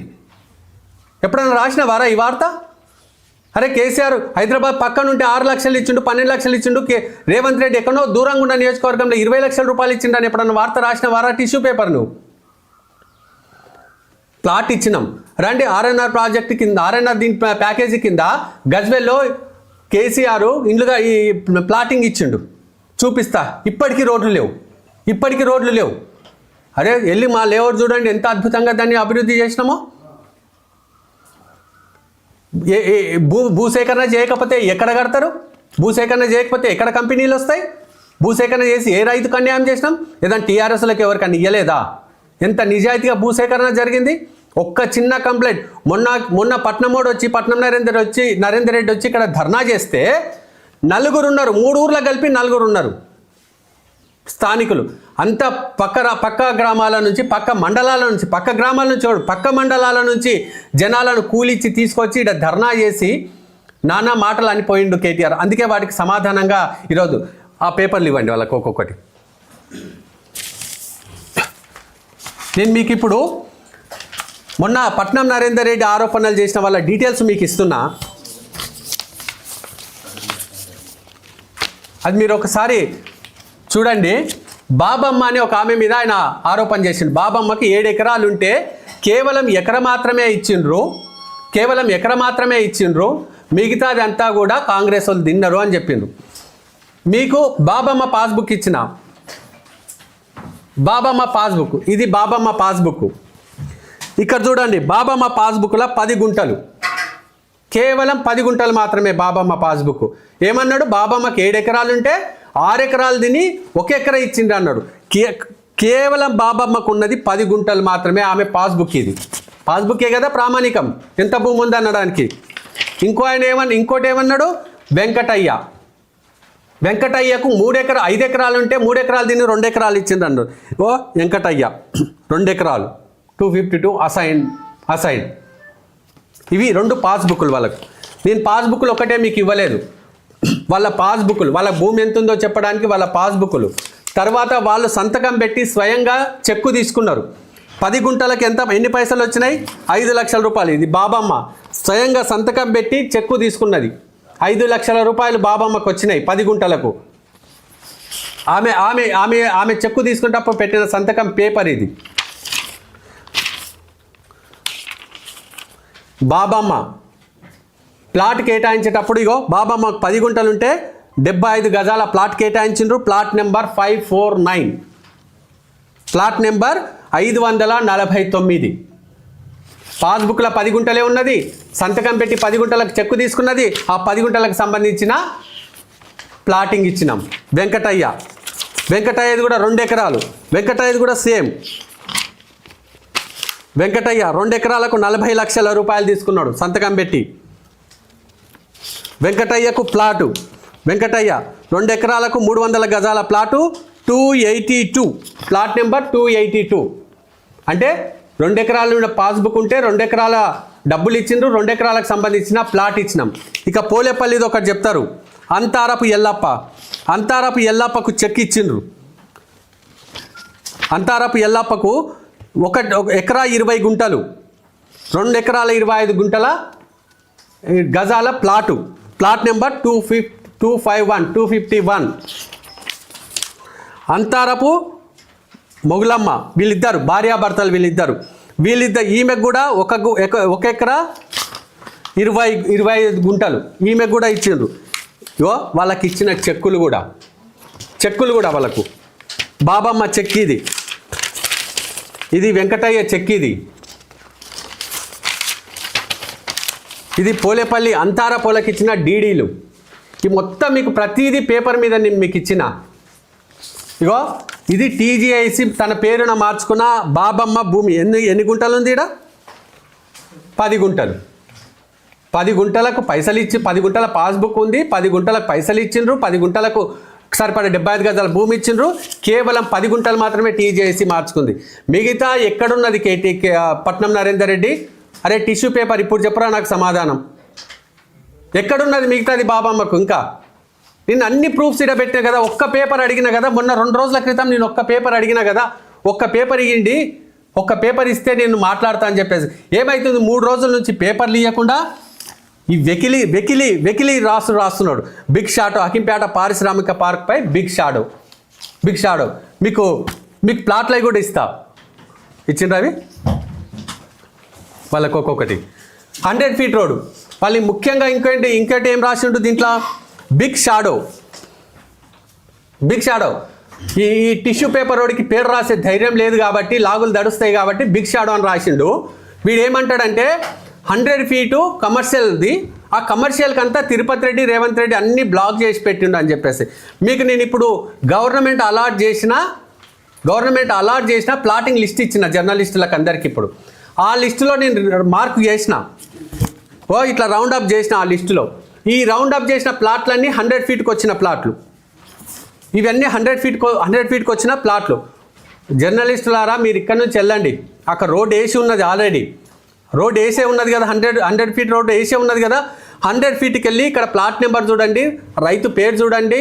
Speaker 1: ఎప్పుడైనా రాసినవారా ఈ వార్త? అరే కేసీఆర్ హైదరాబాద్ పక్కన ఉంటే 6 లక్షలు ఇచ్చిండు, 12 లక్షలు ఇచ్చిండు. రేవంత్ రెడ్డి ఎక్కడో దూరంగా ఉన్న నియోజకవర్గంలో 20 లక్షల రూపాయలు ఇచ్చిండు అని ఎప్పుడైనా వార్త రాసినవారా? టిష్యూ పేపర్ నువ్వు ప్లాట్ ఇచ్చినాం రండి. ఆర్ఎన్ఆర్ ప్రాజెక్ట్ కింద, ఆర్ఎన్ఆర్ దీని ప్యాకేజీ కింద గజ్వేల్లో కేసీఆర్ ఇండ్లుగా ఈ ప్లాటింగ్ ఇచ్చిండు, చూపిస్తా. ఇప్పటికీ రోడ్లు లేవు. అరే వెళ్ళి మా లేఅవుట్ చూడండి ఎంత అద్భుతంగా దాన్ని అభివృద్ధి చేసినామో. భూసేకరణ చేయకపోతే ఎక్కడ కడతారు? భూసేకరణ చేయకపోతే ఎక్కడ కంపెనీలు వస్తాయి? భూసేకరణ చేసి ఏ రైతుకు అన్యాయం చేసినాం? ఏదైనా టీఆర్ఎస్లకు ఎవరికన్నా ఇయ్యలేదా? ఎంత నిజాయితీగా భూసేకరణ జరిగింది. ఒక్క చిన్న కంప్లైంట్ మొన్న పట్నమోడు వచ్చి, పట్నం నరేందర్ రెడ్డి వచ్చి ఇక్కడ ధర్నా చేస్తే 4 ఉన్నారు. 3 ఊర్ల కలిపి 4 ఉన్నారు స్థానికులు. అంత పక్క గ్రామాల నుంచి, పక్క మండలాల నుంచి, పక్క గ్రామాల నుంచి, పక్క మండలాల నుంచి జనాలను కూలిచ్చి తీసుకొచ్చి ఇక్కడ ధర్నా చేసి నానా మాటలు అనిపోయిండు కేటీఆర్. అందుకే వాటికి సమాధానంగా ఈరోజు ఆ పేపర్లు ఇవ్వండి వాళ్ళకి ఒక్కొక్కటి. నేను మీకు ఇప్పుడు మొన్న పట్నం నరేందర్ రెడ్డి ఆరోపణలు చేసిన వాళ్ళ డీటెయిల్స్ మీకు ఇస్తున్నా. అది మీరు ఒకసారి చూడండి. బాబమ్మ అని ఒక ఆమె మీద ఆయన ఆరోపణ చేసిండు. బాబమ్మకి 7 ఎకరాలు ఉంటే కేవలం ఎకర మాత్రమే ఇచ్చిండ్రు, మిగతాది అంతా కూడా కాంగ్రెస్ వాళ్ళు తిన్నారు అని చెప్పిండ్రు. మీకు బాబమ్మ పాస్బుక్ ఇచ్చిన, బాబమ్మ పాస్బుక్ ఇది. బాబమ్మ పాస్బుక్ ఇక్కడ చూడండి. బాబమ్మ పాస్బుక్లో 10 గుంటలు, కేవలం 10 గుంటలు మాత్రమే బాబమ్మ పాస్బుక్. ఏమన్నాడు? బాబమ్మకి 7 ఎకరాలు ఉంటే 6 ఎకరాలు తిని 1 ఎకరా ఇచ్చిండు అన్నాడు. కేవలం బాబమ్మకు ఉన్నది 10 గుంటలు మాత్రమే ఆమె పాస్బుక్. ఇది పాస్బుకే కదా ప్రామాణికం, ఎంత భూమి ఉంది అనడానికి. ఇంకోటి ఏమన్నాడు? వెంకటయ్యకు 5 ఎకరాలు ఉంటే 3 ఎకరాలు తిని 2 ఎకరాలు ఇచ్చిండు అన్నాడు. వెంకటయ్య 2 ఎకరాలు 252 అసైన్. ఇవి 2 పాస్బుక్లు వాళ్ళకు. నేను పాస్బుక్లు ఒకటే మీకు ఇవ్వలేదు, వాళ్ళ పాస్బుక్లు, వాళ్ళ భూమి ఎంత ఉందో చెప్పడానికి వాళ్ళ పాస్బుక్లు. తర్వాత వాళ్ళు సంతకం పెట్టి స్వయంగా చెక్కు తీసుకున్నారు. 10 గుంటలకు ఎన్ని పైసలు వచ్చినాయి? 5 లక్షల రూపాయలు. ఇది బాబమ్మ స్వయంగా సంతకం పెట్టి చెక్కు తీసుకున్నది. 5 లక్షల రూపాయలు బాబమ్మకు వచ్చినాయి 10 గుంటలకు. ఆమె చెక్కు తీసుకునేటప్పుడు పెట్టిన సంతకం పేపర్ ఇది. బాబమ్మ ప్లాట్ కేటాయించేటప్పుడు ఇగో బాబమ్మకు 10 గుంటలు ఉంటే 75 గజాల ప్లాట్ కేటాయించిండ్రు. Plot number 549, plot number 549. పాస్బుక్లో 10 గుంటలే ఉన్నది. సంతకం పెట్టి 10 గుంటలకు చెక్కు తీసుకున్నది. ఆ 10 గుంటలకు సంబంధించిన ప్లాటింగ్ ఇచ్చినాం. వెంకటయ్యది కూడా 2 ఎకరాలు. వెంకటయ్యది కూడా సేమ్. వెంకటయ్య 2 ఎకరాలకు 40 లక్షల రూపాయలు తీసుకున్నాడు సంతకం పెట్టి. వెంకటయ్యకు ప్లాటు, వెంకటయ్య 2 ఎకరాలకు 300 గజాల ప్లాటు 282, ప్లాట్ నెంబర్ 282. అంటే 2 ఎకరాల పాస్బుక్ ఉంటే 2 ఎకరాల డబ్బులు ఇచ్చిండ్రు, 2 ఎకరాలకు సంబంధించిన ప్లాట్ ఇచ్చినాం. ఇక పోలేపల్లిది ఒకటి చెప్తారు. అంతారపు ఎల్లప్పకు చెక్ ఇచ్చిండ్రు. అంతారపు ఎల్లప్పకు 1 ఎకరా 20 గుంటలు, 2 ఎకరాల 25 గజాల ప్లాటు. Plot number 251. అంతారపు మొగులమ్మ వీళ్ళిద్దరు భార్యాభర్తలు. ఈమెకు కూడా 1 ఎకరా 25 గుంటలు ఈమెకు కూడా ఇచ్చిండ్రు. వాళ్ళకి ఇచ్చిన చెక్కులు కూడా వాళ్ళకు. బాబమ్మ చెక్ ఇది, ఇది వెంకటయ్య చెక్ ఇది, ఇది పోలేపల్లి అంతారా పోలకి ఇచ్చిన డీడీలు. ఈ మొత్తం మీకు ప్రతిదీ పేపర్ మీద నేను మీకు ఇచ్చిన. ఇగో ఇది టీజీఐసి తన పేరున మార్చుకున్న బాబమ్మ భూమి. ఎన్ని గుంటలు ఉంది ఇక్కడ? 10 గుంటలు. 10 గుంటలకు పైసలు ఇచ్చి, 10 గుంటల పాస్బుక్ ఉంది, 10 గుంటలకు పైసలు ఇచ్చిండ్రు, 10 గుంటలకు సరిపడే 75 గజాల భూమి ఇచ్చిండ్రు. కేవలం 10 గుంటలు మాత్రమే టీజీఐసి మార్చుకుంది. మిగతా ఎక్కడున్నది పట్నం నరేందర్ రెడ్డి? అరే టిష్యూ పేపర్ ఇప్పుడు చెప్పరా నాకు సమాధానం. ఎక్కడున్నది మిగతాది బాబమ్మకు? ఇంకా నేను అన్ని ప్రూఫ్స్ ఇక్కడ పెట్టినా కదా, ఒక్క పేపర్ అడిగినా కదా. మొన్న 2 రోజుల క్రితం నేను ఒక్క పేపర్ అడిగినా కదా, ఒక్క పేపర్ ఇవ్వండి, ఒక్క పేపర్ ఇస్తే నేను మాట్లాడతా అని చెప్పేసి. ఏమవుతుంది? 3 రోజుల నుంచి పేపర్లు ఇవ్వకుండా ఈ వెకిలి రాస్తున్నాడు. బిగ్ షాడో హకీంపేట పారిశ్రామిక పార్క్పై బిగ్ షాడో మీకు ప్లాట్లు కూడా ఇస్తా. ఇచ్చిండ్రు అవి వాళ్ళకు ఒక్కొక్కటి. 100 ఫీట్ రోడ్డు వాళ్ళు ముఖ్యంగా ఇంకోటి ఏం రాసిండు దీంట్లో? Big shadow. ఈ టిష్యూ పేపర్ రోడ్కి పేరు రాసే ధైర్యం లేదు కాబట్టి, లాగులు దడుస్తాయి కాబట్టి బిగ్ షాడో అని రాసిండు. వీడు ఏమంటాడంటే 100 ఫీటు కమర్షియల్ది, ఆ కమర్షియల్కి అంతా తిరుపతి రెడ్డి రేవంత్ రెడ్డి అన్నీ బ్లాక్ చేసి పెట్టిండు అని చెప్పేసి. మీకు నేను ఇప్పుడు గవర్నమెంట్ అలాట్ చేసిన ప్లాటింగ్ లిస్ట్ ఇచ్చిన జర్నలిస్టులకు అందరికి. ఇప్పుడు ఆ లిస్టులో నేను మార్కు చేసిన, ఇట్లా రౌండప్ చేసిన. ఆ లిస్టులో ఈ రౌండప్ చేసిన ప్లాట్లన్నీ 100 ఫీట్కి వచ్చిన ప్లాట్లు. ఇవన్నీ 100 ఫీట్కి వచ్చిన ప్లాట్లు. జర్నలిస్టులారా మీరు ఇక్కడ నుంచి వెళ్ళండి, అక్కడ రోడ్ వేసి ఉన్నది, ఆల్రెడీ రోడ్ వేసే ఉన్నది కదా, 100 ఫీట్ రోడ్ వేసే ఉన్నది కదా. 100 ఫీట్కి వెళ్ళి ఇక్కడ ప్లాట్ నెంబర్ చూడండి, రైతు పేరు చూడండి,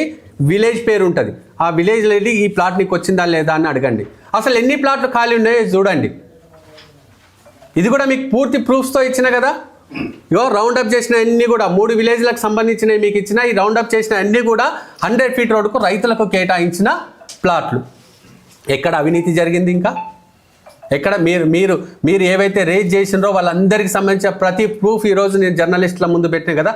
Speaker 1: విలేజ్ పేరు ఉంటుంది. ఆ విలేజ్లో వెళ్ళి ఈ ప్లాట్ నీకు వచ్చిందా లేదా అని అడగండి. అసలు ఎన్ని ప్లాట్లు ఖాళీ ఉన్నాయో చూడండి. ఇది కూడా మీకు పూర్తి ప్రూఫ్స్తో ఇచ్చిన కదా. ఇగో రౌండప్ చేసిన అన్నీ కూడా 3 విలేజ్లకు సంబంధించినవి మీకు ఇచ్చిన. ఈ రౌండప్ చేసిన అన్నీ కూడా 100 ఫీట్ రోడ్డుకు రైతులకు కేటాయించిన ప్లాట్లు. ఎక్కడ అవినీతి జరిగింది? ఇంకా ఎక్కడ? మీరు ఏవైతే రేజ్ చేసినారో వాళ్ళందరికీ సంబంధించిన ప్రతి ప్రూఫ్ ఈరోజు నేను జర్నలిస్టుల ముందు పెట్టినా కదా.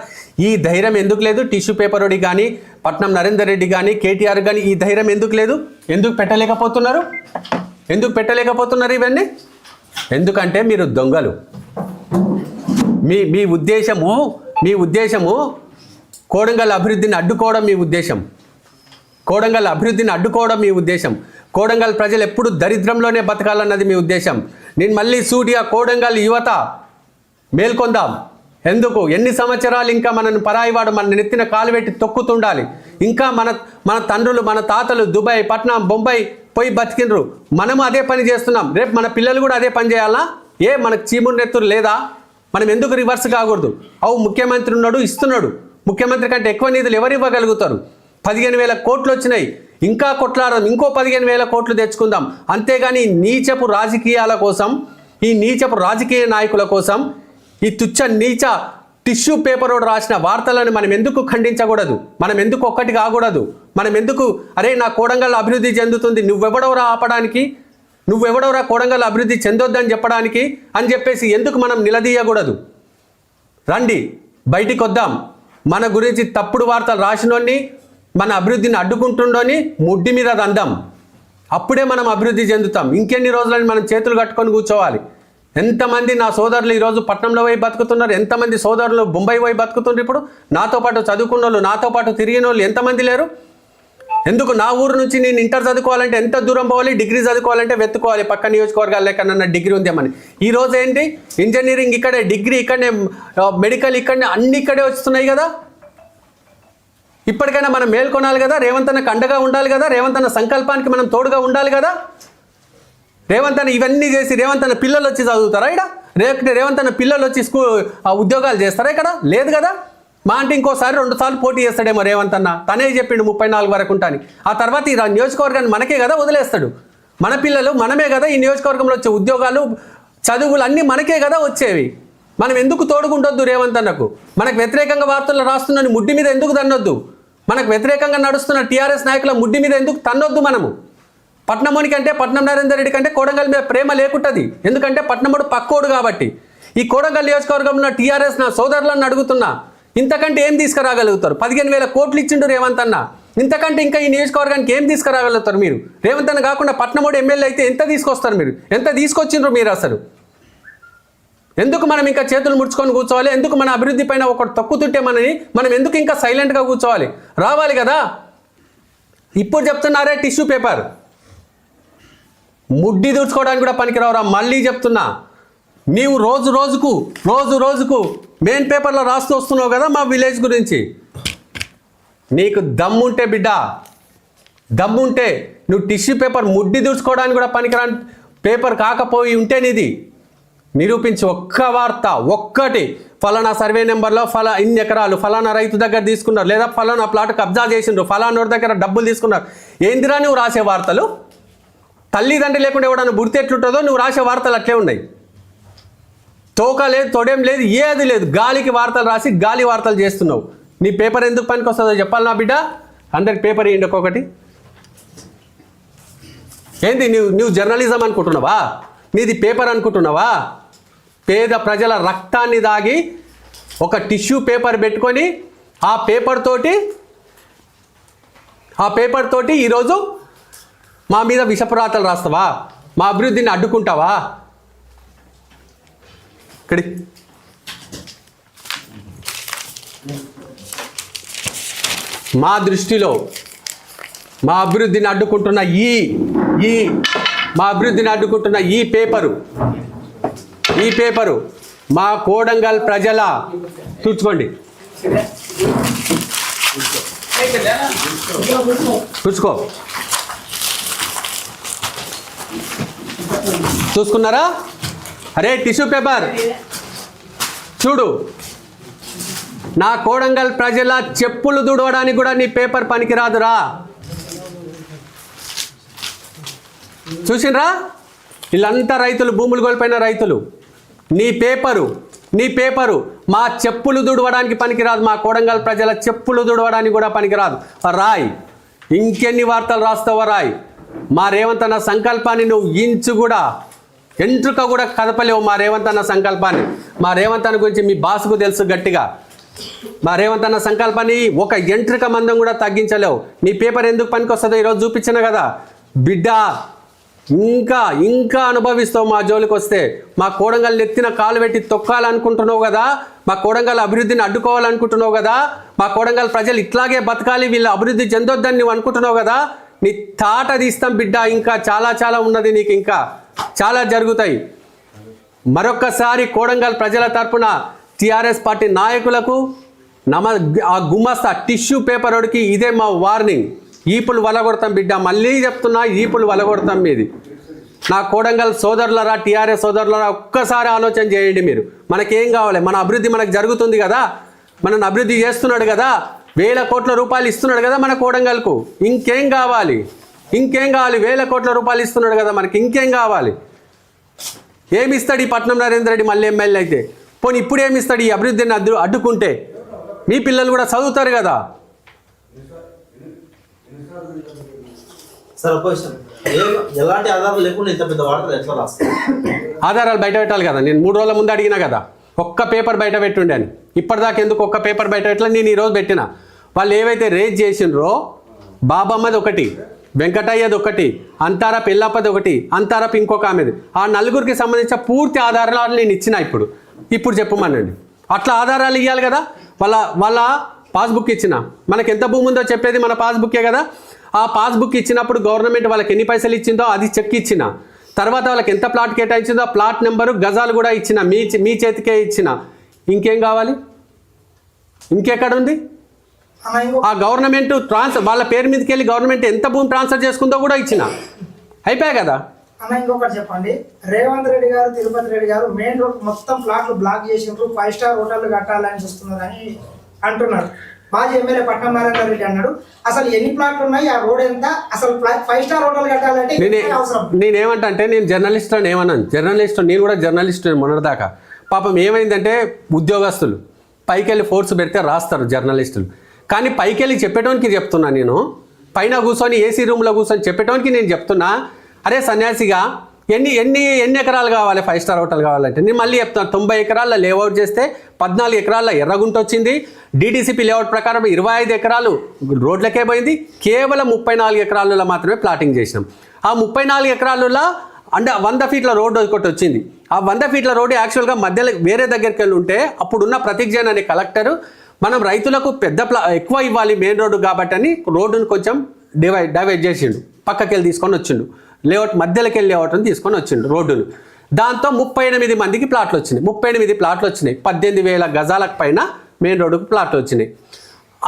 Speaker 1: ఈ ధైర్యం ఎందుకు లేదు? టిష్యూ పేపర్ రోడ్డు కానీ, పట్నం నరేందర్ రెడ్డి కానీ, కేటీఆర్ కానీ ఈ ధైర్యం ఎందుకు లేదు? ఎందుకు పెట్టలేకపోతున్నారు ఇవన్నీ? ఎందుకంటే మీరు దొంగలు. మీ ఉద్దేశము కోడంగల్ అభివృద్ధిని అడ్డుకోవడం మీ ఉద్దేశం. కోడంగల్ ప్రజలు ఎప్పుడు దరిద్రంలోనే బతకాలన్నది మీ ఉద్దేశం. నేను మళ్ళీ సూటిగా కోడంగల్ యువత మేల్కొందాం. ఎందుకు? ఎన్ని సంవత్సరాలు ఇంకా మనను పరాయివాడు మన నెత్తిన కాలు పెట్టి తొక్కుతుండాలి? ఇంకా మన తండ్రులు, మన తాతలు దుబాయ్, పట్నం, బొంబాయి పోయి బతికినరు. మనము అదే పని చేస్తున్నాం. రేపు మన పిల్లలు కూడా అదే పని చేయాలా? మనకు చీముడు నెత్తురు లేదా? మనం ఎందుకు రివర్స్ కాకూడదు? ముఖ్యమంత్రి ఉన్నాడు, ఇస్తున్నాడు. ముఖ్యమంత్రి కంటే ఎక్కువ నిధులు ఎవరు ఇవ్వగలుగుతారు? 15,000 కోట్లు వచ్చినాయి. ఇంకా కొట్లాడదాం, ఇంకో 15,000 కోట్లు తెచ్చుకుందాం. అంతేగాని నీచపు రాజకీయాల కోసం, ఈ నీచపు రాజకీయ నాయకుల కోసం, ఈ తుచ్చ నీచ టిష్యూ పేపర్ రోడ్ రాసిన వార్తలను మనం ఎందుకు ఖండించకూడదు? మనం ఎందుకు ఒక్కటి కాకూడదు? మనం ఎందుకు అరే నా కోడంగల్ అభివృద్ధి చెందుతుంది, నువ్వెవడవరా ఆపడానికి? నువ్వెవడవరా కోడంగల్ అభివృద్ధి చెందొద్దని చెప్పడానికి అని చెప్పేసి ఎందుకు మనం నిలదీయకూడదు? రండి బయటికి వద్దాం. మన గురించి తప్పుడు వార్తలు రాసినోని, మన అభివృద్ధిని అడ్డుకుంటుండోని ముడ్డి మీద దందాం. అప్పుడే మనం అభివృద్ధి చెందుతాం. ఇంకెన్ని రోజులని మనం చేతులు కట్టుకొని కూర్చోవాలి? ఎంతమంది నా సోదరులు ఈరోజు పట్టణంలో పోయి బతుకుతున్నారు, ఎంతమంది సోదరులు బొంబాయి పోయి బతుకుతున్నారు. ఇప్పుడు నాతో పాటు చదువుకున్న వాళ్ళు, నాతో పాటు తిరిగిన వాళ్ళు ఎంతమంది లేరు? ఎందుకు? నా ఊరు నుంచి నేను ఇంటర్ చదువుకోవాలంటే ఎంత దూరం పోవాలి, డిగ్రీ చదువుకోవాలంటే వెతుకోవాలి పక్క నియోజకవర్గాలు ఎక్కడన్నా డిగ్రీ ఉందేమని. ఈరోజు ఏంటి? ఇంజనీరింగ్ ఇక్కడే, డిగ్రీ ఇక్కడనే, మెడికల్ ఇక్కడనే, అన్ని ఇక్కడే వస్తున్నాయి కదా. ఇప్పటికైనా మనం మేల్కొనాలి కదా. రేవంత్ అన్నకు అండగా ఉండాలి కదా. రేవంత్ అన్న సంకల్పానికి మనం తోడుగా ఉండాలి కదా. రేవంత్ అన్న ఇవన్నీ చేసి రేవంత్ అన్న పిల్లలు వచ్చి చదువుతారా ఇక్కడ? రేవంత్ అన్న పిల్లలు వచ్చి ఉద్యోగాలు చేస్తారా ఇక్కడ? లేదు కదా. మా అంటే ఇంకోసారి 2 సార్లు పోటీ చేస్తాడేమో రేవంత్ అన్న. తనే చెప్పిండు 34 వరకు ఉంటాని. ఆ తర్వాత ఈ నియోజకవర్గాన్ని మనకే కదా వదిలేస్తాడు. మన పిల్లలు మనమే కదా ఈ నియోజకవర్గంలో వచ్చే ఉద్యోగాలు, చదువులు అన్నీ మనకే కదా వచ్చేవి. మనం ఎందుకు తోడుకుంటొద్దు రేవంత్ అన్నకు? మనకు వ్యతిరేకంగా వార్తలు రాస్తున్న ముడ్డి మీద ఎందుకు తన్నొద్దు? మనకు వ్యతిరేకంగా నడుస్తున్న టీఆర్ఎస్ నాయకుల ముడ్డి మీద ఎందుకు తన్నొద్దు? మనము పట్నమోని కంటే, పట్నం నరేందర్ రెడ్డి కంటే కోడంగల్ మీద ప్రేమ లేకుంటుంది. ఎందుకంటే పట్నమోడు పక్కోడు కాబట్టి. ఈ కోడంగల్ నియోజకవర్గంలో టీఆర్ఎస్ నా సోదరులను అడుగుతున్నా, ఇంతకంటే ఏం తీసుకురాగలుగుతారు? 15,000 కోట్లు ఇచ్చిండు రేవంత్ అన్న. ఇంతకంటే ఇంకా ఈ నియోజకవర్గానికి ఏం తీసుకురాగలుగుతారు మీరు? రేవంత్ అన్న కాకుండా పట్నమోడు ఎమ్మెల్యే అయితే ఎంత తీసుకొస్తారు మీరు? ఎంత తీసుకొచ్చిండ్రు మీరు? అసలు ఎందుకు మనం ఇంకా చేతులు ముడుచుకొని కూర్చోవాలి? ఎందుకు మన అభివృద్ధి పైన ఒకటి తొక్కుతుంటే మనం ఎందుకు ఇంకా సైలెంట్గా కూర్చోవాలి? రావాలి కదా. ఇప్పుడు చెప్తున్నారే టిష్యూ పేపర్ ముడ్డి దూడ్చుకోవడానికి కూడా పనికిరావురా. మళ్ళీ చెప్తున్నా, నీవు రోజు రోజుకు మెయిన్ పేపర్లో రాస్తూ వస్తున్నావు కదా మా విలేజ్ గురించి. నీకు దమ్ముంటే బిడ్డ, దమ్ముంటే నువ్వు టిష్యూ పేపర్ ముడ్డి దూడ్చుకోవడానికి కూడా పనికిరాని పేపర్ కాకపోయి ఉంటే నీది నిరూపించి ఒక్క వార్త ఒక్కటి, ఫలానా సర్వే నెంబర్లో ఇన్ని ఎకరాలు ఫలానా రైతు దగ్గర తీసుకున్నారు, లేదా ఫలానా ప్లాట్ కబ్జా చేసిండ్రు, ఫలానోడి దగ్గర డబ్బులు తీసుకున్నారు. ఏందిరా నువ్వు రాసే వార్తలు? తల్లిదండ్రులు లేకుండా ఎవడన్నా బుడితే ఎట్లుంటుందో నువ్వు రాసే వార్తలు అట్లే ఉన్నాయి. తోక లేదు, తొడేం లేదు, ఏది లేదు, గాలికి వార్తలు రాసి గాలి వార్తలు చేస్తున్నావు. నీ పేపర్ ఎందుకు పనికి వస్తుందో చెప్పాలి నా బిడ్డ. అందరికి పేపర్ ఇవ్వండి ఒక్కొక్కటి. ఏంది నువ్వు జర్నలిజం అనుకుంటున్నావా? నీది పేపర్ అనుకుంటున్నావా? పేద ప్రజల రక్తాన్ని దాగి ఒక టిష్యూ పేపర్ పెట్టుకొని ఆ పేపర్ తోటి ఈరోజు మా మీద విషపురాతలు రాస్తావా? మా అభివృద్ధిని అడ్డుకుంటావా? ఇక్కడి మా దృష్టిలో మా అభివృద్ధిని అడ్డుకుంటున్న ఈ పేపరు మా కోడంగల్ ప్రజల చూసుకోండి, చూసుకున్నారా? అరే టిష్యూ పేపర్ చూడు, నా కోడంగల్ ప్రజల చెప్పులు దుడవడానికి కూడా నీ పేపర్ పనికిరాదురా. చూసినరా? వీళ్ళంతా రైతులు, భూములు కోల్పోయిన రైతులు. నీ పేపరు మా చెప్పులు దుడవడానికి పనికిరాదు. మా కోడంగల్ ప్రజల చెప్పులు దుడవడానికి కూడా పనికిరాదు. రాయ్, ఇంకెన్ని వార్తలు రాస్తావో రాయ్. మా రేవంత్ అన్న సంకల్పాన్ని నువ్వు ఇంచు కూడా, ఎంట్రుక కూడా కదపలేవు. మా రేవంత్ అన్న సంకల్పాన్ని, మా రేవంత్ అన్న గురించి మీ బాసుకు తెలుసు గట్టిగా. మా రేవంత్ అన్న సంకల్పాన్ని ఒక ఎంట్రిక మందం కూడా తగ్గించలేవు. నీ పేపర్ ఎందుకు పనికి వస్తుందో ఈరోజు చూపించిన కదా బిడ్డ. ఇంకా అనుభవిస్తావు మా జోలికి వస్తే. మా కోడంగల్ ఎత్తిన కాలు పెట్టి తొక్కాలనుకుంటున్నావు కదా, మా కోడంగల్ అభివృద్ధిని అడ్డుకోవాలనుకుంటున్నావు కదా, మా కోడంగల్ ప్రజలు ఇట్లాగే బతకాలి, వీళ్ళు అభివృద్ధి చెందొద్దని నువ్వు అనుకుంటున్నావు కదా. నీ తాట తీస్తాం బిడ్డ. ఇంకా చాలా ఉన్నది నీకు, ఇంకా చాలా జరుగుతాయి. మరొక్కసారి కోడంగల్ ప్రజల తరపున టీఆర్ఎస్ పార్టీ నాయకులకు ఆ గుమస్తా టిష్యూ పేపర్ వాడికి ఇదే మా వార్నింగ్. ఈపులు వలగొడతాం బిడ్డ, మళ్ళీ చెప్తున్నా, ఈపులు వలగొడతాం మీది. నా కోడంగల్ సోదరులరా, టీఆర్ఎస్ సోదరులరా, ఒక్కసారి ఆలోచన చేయండి మీరు. మనకేం కావాలి? మన అభివృద్ధి మనకు జరుగుతుంది కదా, మనల్ని అభివృద్ధి చేస్తున్నాడు కదా, 1000 కోట్ల రూపాయలు ఇస్తున్నాడు కదా మన కోడంగల్కు. ఇంకేం కావాలి? 1000 కోట్ల రూపాయలు ఇస్తున్నాడు కదా మనకి, ఇంకేం కావాలి? ఏమి ఇస్తాడు ఈ పట్నం నరేందర్ రెడ్డి మళ్ళీ ఎమ్మెల్యే అయితే? పోనీ ఇప్పుడు ఏమి ఇస్తాడు? ఈ అభివృద్ధిని అడ్డుకుంటే మీ పిల్లలు కూడా చదువుతారు కదా. ఆధారాలు బయట పెట్టాలి కదా. నేను 3 రోజుల ముందు అడిగినా కదా, ఒక్క పేపర్ బయట పెట్టుండే అని. ఇప్పటిదాకా ఎందుకు ఒక్క పేపర్ బయట పెట్టాలి? నేను ఈరోజు పెట్టిన. వాళ్ళు ఏవైతే రేజ్ చేసిండ్రో, బాబమ్మది ఒకటి, వెంకటయ్యది ఒకటి, అంతారప్ ఎల్లప్పది ఒకటి, అంతారప్ ఇంకొక ఆమెది, ఆ నలుగురికి సంబంధించిన పూర్తి ఆధారాలు నేను ఇచ్చిన. ఇప్పుడు చెప్పమనండి. అట్లా ఆధారాలు ఇవ్వాలి కదా. వాళ్ళ పాస్బుక్ ఇచ్చిన, మనకి ఎంత భూమి ఉందో చెప్పేది మన పాస్బుక్కే కదా. ఆ పాస్బుక్ ఇచ్చినప్పుడు గవర్నమెంట్ వాళ్ళకి ఎన్ని పైసలు ఇచ్చిందో అది చెక్ ఇచ్చిన, తర్వాత వాళ్ళకి ఎంత ప్లాట్ కేటాయించిందో ఆ ప్లాట్ నెంబరు, గజాలు కూడా ఇచ్చిన, మీ చేతికే ఇచ్చిన. ఇంకేం కావాలి? ఇంకెక్కడ ఉంది? ఆ గవర్నమెంట్ వాళ్ళ పేరు మీదకి వెళ్ళి గవర్నమెంట్ ఎంత భూమి ట్రాన్స్ఫర్ చేసుకుందో కూడా ఇచ్చిన. అయిపోయా కదా.
Speaker 2: అన్న ఇంకొకటి చెప్పండి, రేవంత్ రెడ్డి గారు, తిరుపతి రెడ్డి గారు మెయిన్ రోడ్ మొత్తం ప్లాట్లు బ్లాక్ చేసిండ్రు, 5 స్టార్ హోటళ్లు కట్టాలని చూస్తున్నారని అంటున్నారు. మాజీ ఎమ్మెల్యే పట్నం నరేందర్ రెడ్డి అన్నాడు, అసలు ఎన్ని ప్లాట్లు ఉన్నాయి, ఆ రోడ్ ఎంత, అసలు 5 స్టార్ హోటల్ కట్టాలంటే అవసరం.
Speaker 1: నేనేమంటా అంటే, నేను జర్నలిస్ట్ అని ఏమన్నాను. నేను కూడా జర్నలిస్ట్ మొన్నటిదాకా. పాపం ఏమైందంటే, ఉద్యోగస్తులు పైకి వెళ్ళి ఫోర్స్ పెడితే రాస్తారు జర్నలిస్టులు. కానీ పైకి వెళ్ళి చెప్పేటోనికి చెప్తున్నా, నేను పైన కూర్చొని ఏసీ రూమ్లో కూర్చొని చెప్పేటోనికి నేను చెప్తున్నా, అరే సన్యాసిగా ఎన్ని ఎకరాలు కావాలి 5 స్టార్ హోటల్ కావాలంటే? నేను మళ్ళీ చెప్తాను, 90 ఎకరాల లేఅవుట్ చేస్తే 14 ఎకరాల ఎర్రగుంట వచ్చింది. DDCP లేఅవుట్ ప్రకారం 25 ఎకరాలు రోడ్లకే పోయింది. కేవలం 34 ఎకరాలలో మాత్రమే ప్లాటింగ్ చేసినాం. ఆ 34 ఎకరాలలో అంటే 100 ఫీట్ల రోడ్డు ఒకటి వచ్చింది. ఆ 100 ఫీట్ల రోడ్డు యాక్చువల్గా మధ్యలో వేరే దగ్గరికి వెళ్ళి ఉంటే అప్పుడున్న ప్రతీక్ జైన్ అనే కలెక్టరు మనం రైతులకు ఎక్కువ ఇవ్వాలి మెయిన్ రోడ్డు కాబట్టి అని రోడ్డును కొంచెం డైవర్ట్ చేసిండు, పక్కకి వెళ్ళి తీసుకొని వచ్చిండు. లేఅవుట్ మధ్యలోకి వెళ్ళి లేఅవుట్ని తీసుకొని వచ్చిండు రోడ్డును. దాంతో 38 మందికి ప్లాట్లు వచ్చినాయి. 38 ప్లాట్లు వచ్చినాయి. 18,000 గజాలకు పైన మెయిన్ రోడ్డుకు ప్లాట్లు వచ్చినాయి.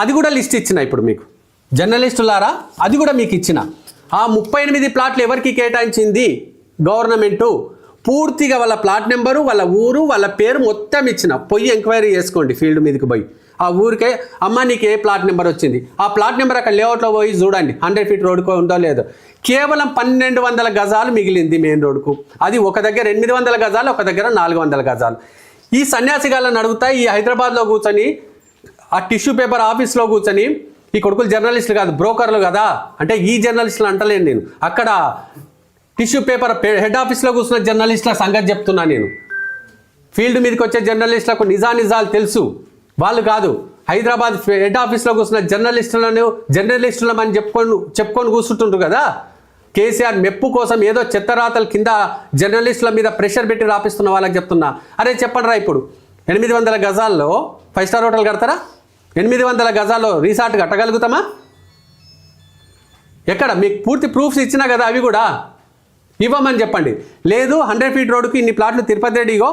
Speaker 1: అది కూడా లిస్ట్ ఇచ్చిన ఇప్పుడు మీకు జర్నలిస్టులారా, అది కూడా మీకు ఇచ్చిన. ఆ 38 ప్లాట్లు ఎవరికి కేటాయించింది గవర్నమెంటు? పూర్తిగా వాళ్ళ ప్లాట్ నెంబరు, వాళ్ళ ఊరు, వాళ్ళ పేరు మొత్తం ఇచ్చిన. పోయి ఎంక్వైరీ చేసుకోండి ఫీల్డ్ మీదకి పోయి. ఆ ఊరికే అమ్మ నీకు ఏ ప్లాట్ నెంబర్ వచ్చింది, ఆ ప్లాట్ నెంబర్ అక్కడ లేఅవుట్లో పోయి చూడండి 100 ఫీట్ రోడ్డుకో ఉందో లేదో. కేవలం 1200 గజాలు మిగిలింది మెయిన్ రోడ్డుకు. అది ఒక దగ్గర 800 గజాలు, ఒక దగ్గర 400 గజాలు. ఈ సన్యాసిగాళ్ళని అడుగుతా, ఈ హైదరాబాద్లో కూర్చొని ఆ టిష్యూ పేపర్ ఆఫీస్లో కూర్చొని, ఈ కొడుకులు జర్నలిస్టులు కాదు బ్రోకర్లు కదా, అంటే ఈ జర్నలిస్టులు అంటలేను నేను, అక్కడ టిష్యూ పేపర్ హెడ్ ఆఫీస్లో కూర్చున్న జర్నలిస్టుల సంగతి చెప్తున్నా నేను. ఫీల్డ్ మీదకి వచ్చే జర్నలిస్టులకు నిజాలు తెలుసు, వాళ్ళు కాదు. హైదరాబాద్ హెడ్ ఆఫీస్లో కూర్చున్న జర్నలిస్టులమని చెప్పుకొని కూర్చుంటుండ్రు కదా. కేసీఆర్ మెప్పు కోసం ఏదో చెత్తరాతల కింద జర్నలిస్టుల మీద ప్రెషర్ పెట్టి రాపిస్తున్న వాళ్ళకి చెప్తున్నా, అరే చెప్పండి రా, ఇప్పుడు 800 గజాల్లో 5 స్టార్ హోటల్ కడతారా? 800 గజాల్లో రిసార్ట్ కట్టగలుగుతామా? ఎక్కడ మీకు పూర్తి ప్రూఫ్స్ ఇచ్చినా కదా, అవి కూడా ఇవ్వమని చెప్పండి. లేదు 100 ఫీట్ రోడ్డుకి ఇన్ని ప్లాట్లు తిరుపతి రెడ్డిగో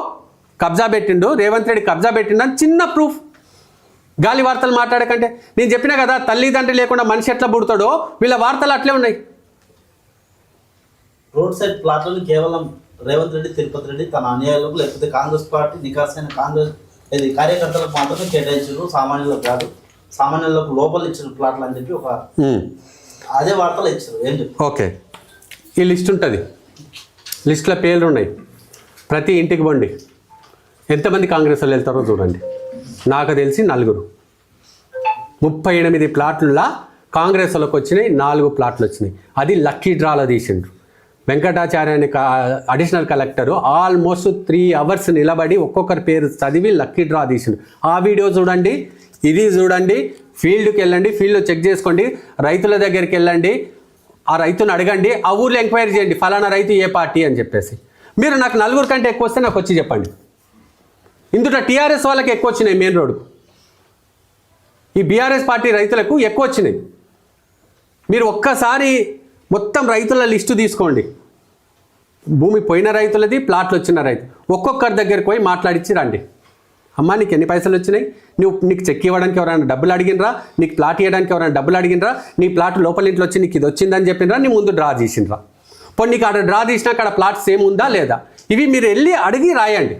Speaker 1: కబ్జా పెట్టిండు, రేవంత్ రెడ్డి కబ్జా పెట్టిండు అని చిన్న ప్రూఫ్. గాలి వార్తలు మాట్లాడకంటే నేను చెప్పినా కదా, తల్లిదండ్రి లేకుండా మనిషి ఎట్లా పుడతాడో వీళ్ళ వార్తలు అట్లే ఉన్నాయి.
Speaker 3: రోడ్ సైడ్ ప్లాట్లను కేవలం రేవంత్ రెడ్డి, తిరుపతి రెడ్డి తన అనుయాయులకు లేకపోతే కాంగ్రెస్ పార్టీ నికాసైన కాంగ్రెస్ కార్యకర్తలకు మాత్రమే కేటాయించారు, సామాన్యులకు కాదు. సామాన్యులకు లోపల ఇచ్చిన ప్లాట్లు అని చెప్పి ఒక అదే వార్తలు ఇచ్చారు. ఏం చెప్పి
Speaker 1: ఓకే, ఈ లిస్ట్ ఉంటుంది, లిస్టులో పేర్లు ఉన్నాయి. ప్రతి ఇంటికి బండి ఎంతమంది కాంగ్రెస్ వాళ్ళు వెళ్తారో చూడండి. నాకు తెలిసి 4. 38 ప్లాట్ల కాంగ్రెస్ వాళ్ళకి వచ్చినాయి, 4 ప్లాట్లు వచ్చినాయి. అది లక్కీ డ్రాలో తీసిండ్రు. వెంకటాచార్య అనే అడిషనల్ కలెక్టరు ఆల్మోస్ట్ 3 అవర్స్ నిలబడి ఒక్కొక్కరి పేరు చదివి లక్కీ డ్రా తీసిండు. ఆ వీడియో చూడండి, ఇది చూడండి, ఫీల్డ్కి వెళ్ళండి, ఫీల్డ్లో చెక్ చేసుకోండి, రైతుల దగ్గరికి వెళ్ళండి, ఆ రైతుని అడగండి, ఆ ఊర్లో ఎంక్వైరీ చేయండి ఫలానా రైతు ఏ పార్టీ అని చెప్పేసి. మీరు నాకు 4 కంటే ఎక్కువ వస్తే నాకు వచ్చి చెప్పండి. ఇందులో టీఆర్ఎస్ వాళ్ళకి ఎక్కువ వచ్చినాయి మెయిన్ రోడ్డుకు, ఈ బీఆర్ఎస్ పార్టీ రైతులకు ఎక్కువ వచ్చినాయి. మీరు ఒక్కసారి మొత్తం రైతుల లిస్టు తీసుకోండి, భూమి పోయిన రైతులది, ప్లాట్లు వచ్చిన రైతు, ఒక్కొక్కరి దగ్గరికి పోయి మాట్లాడించి రండి. అమ్మా నీకు ఎన్ని పైసలు వచ్చినాయి, నీకు చెక్ ఇవ్వడానికి ఎవరైనా డబ్బులు అడిగినరా, నీకు ప్లాట్ ఇవ్వడానికి ఎవరైనా డబ్బులు అడిగినరా, నీ ప్లాట్ లోపల ఇంట్లో వచ్చి నీకు ఇది వచ్చిందని చెప్పినరా, నీ ముందు డ్రా చేసినరా, పోనీ నీకు అక్కడ డ్రా తీసినా అక్కడ ప్లాట్ సేమ్ ఉందా లేదా, ఇవి మీరు వెళ్ళి అడిగి రాయండి.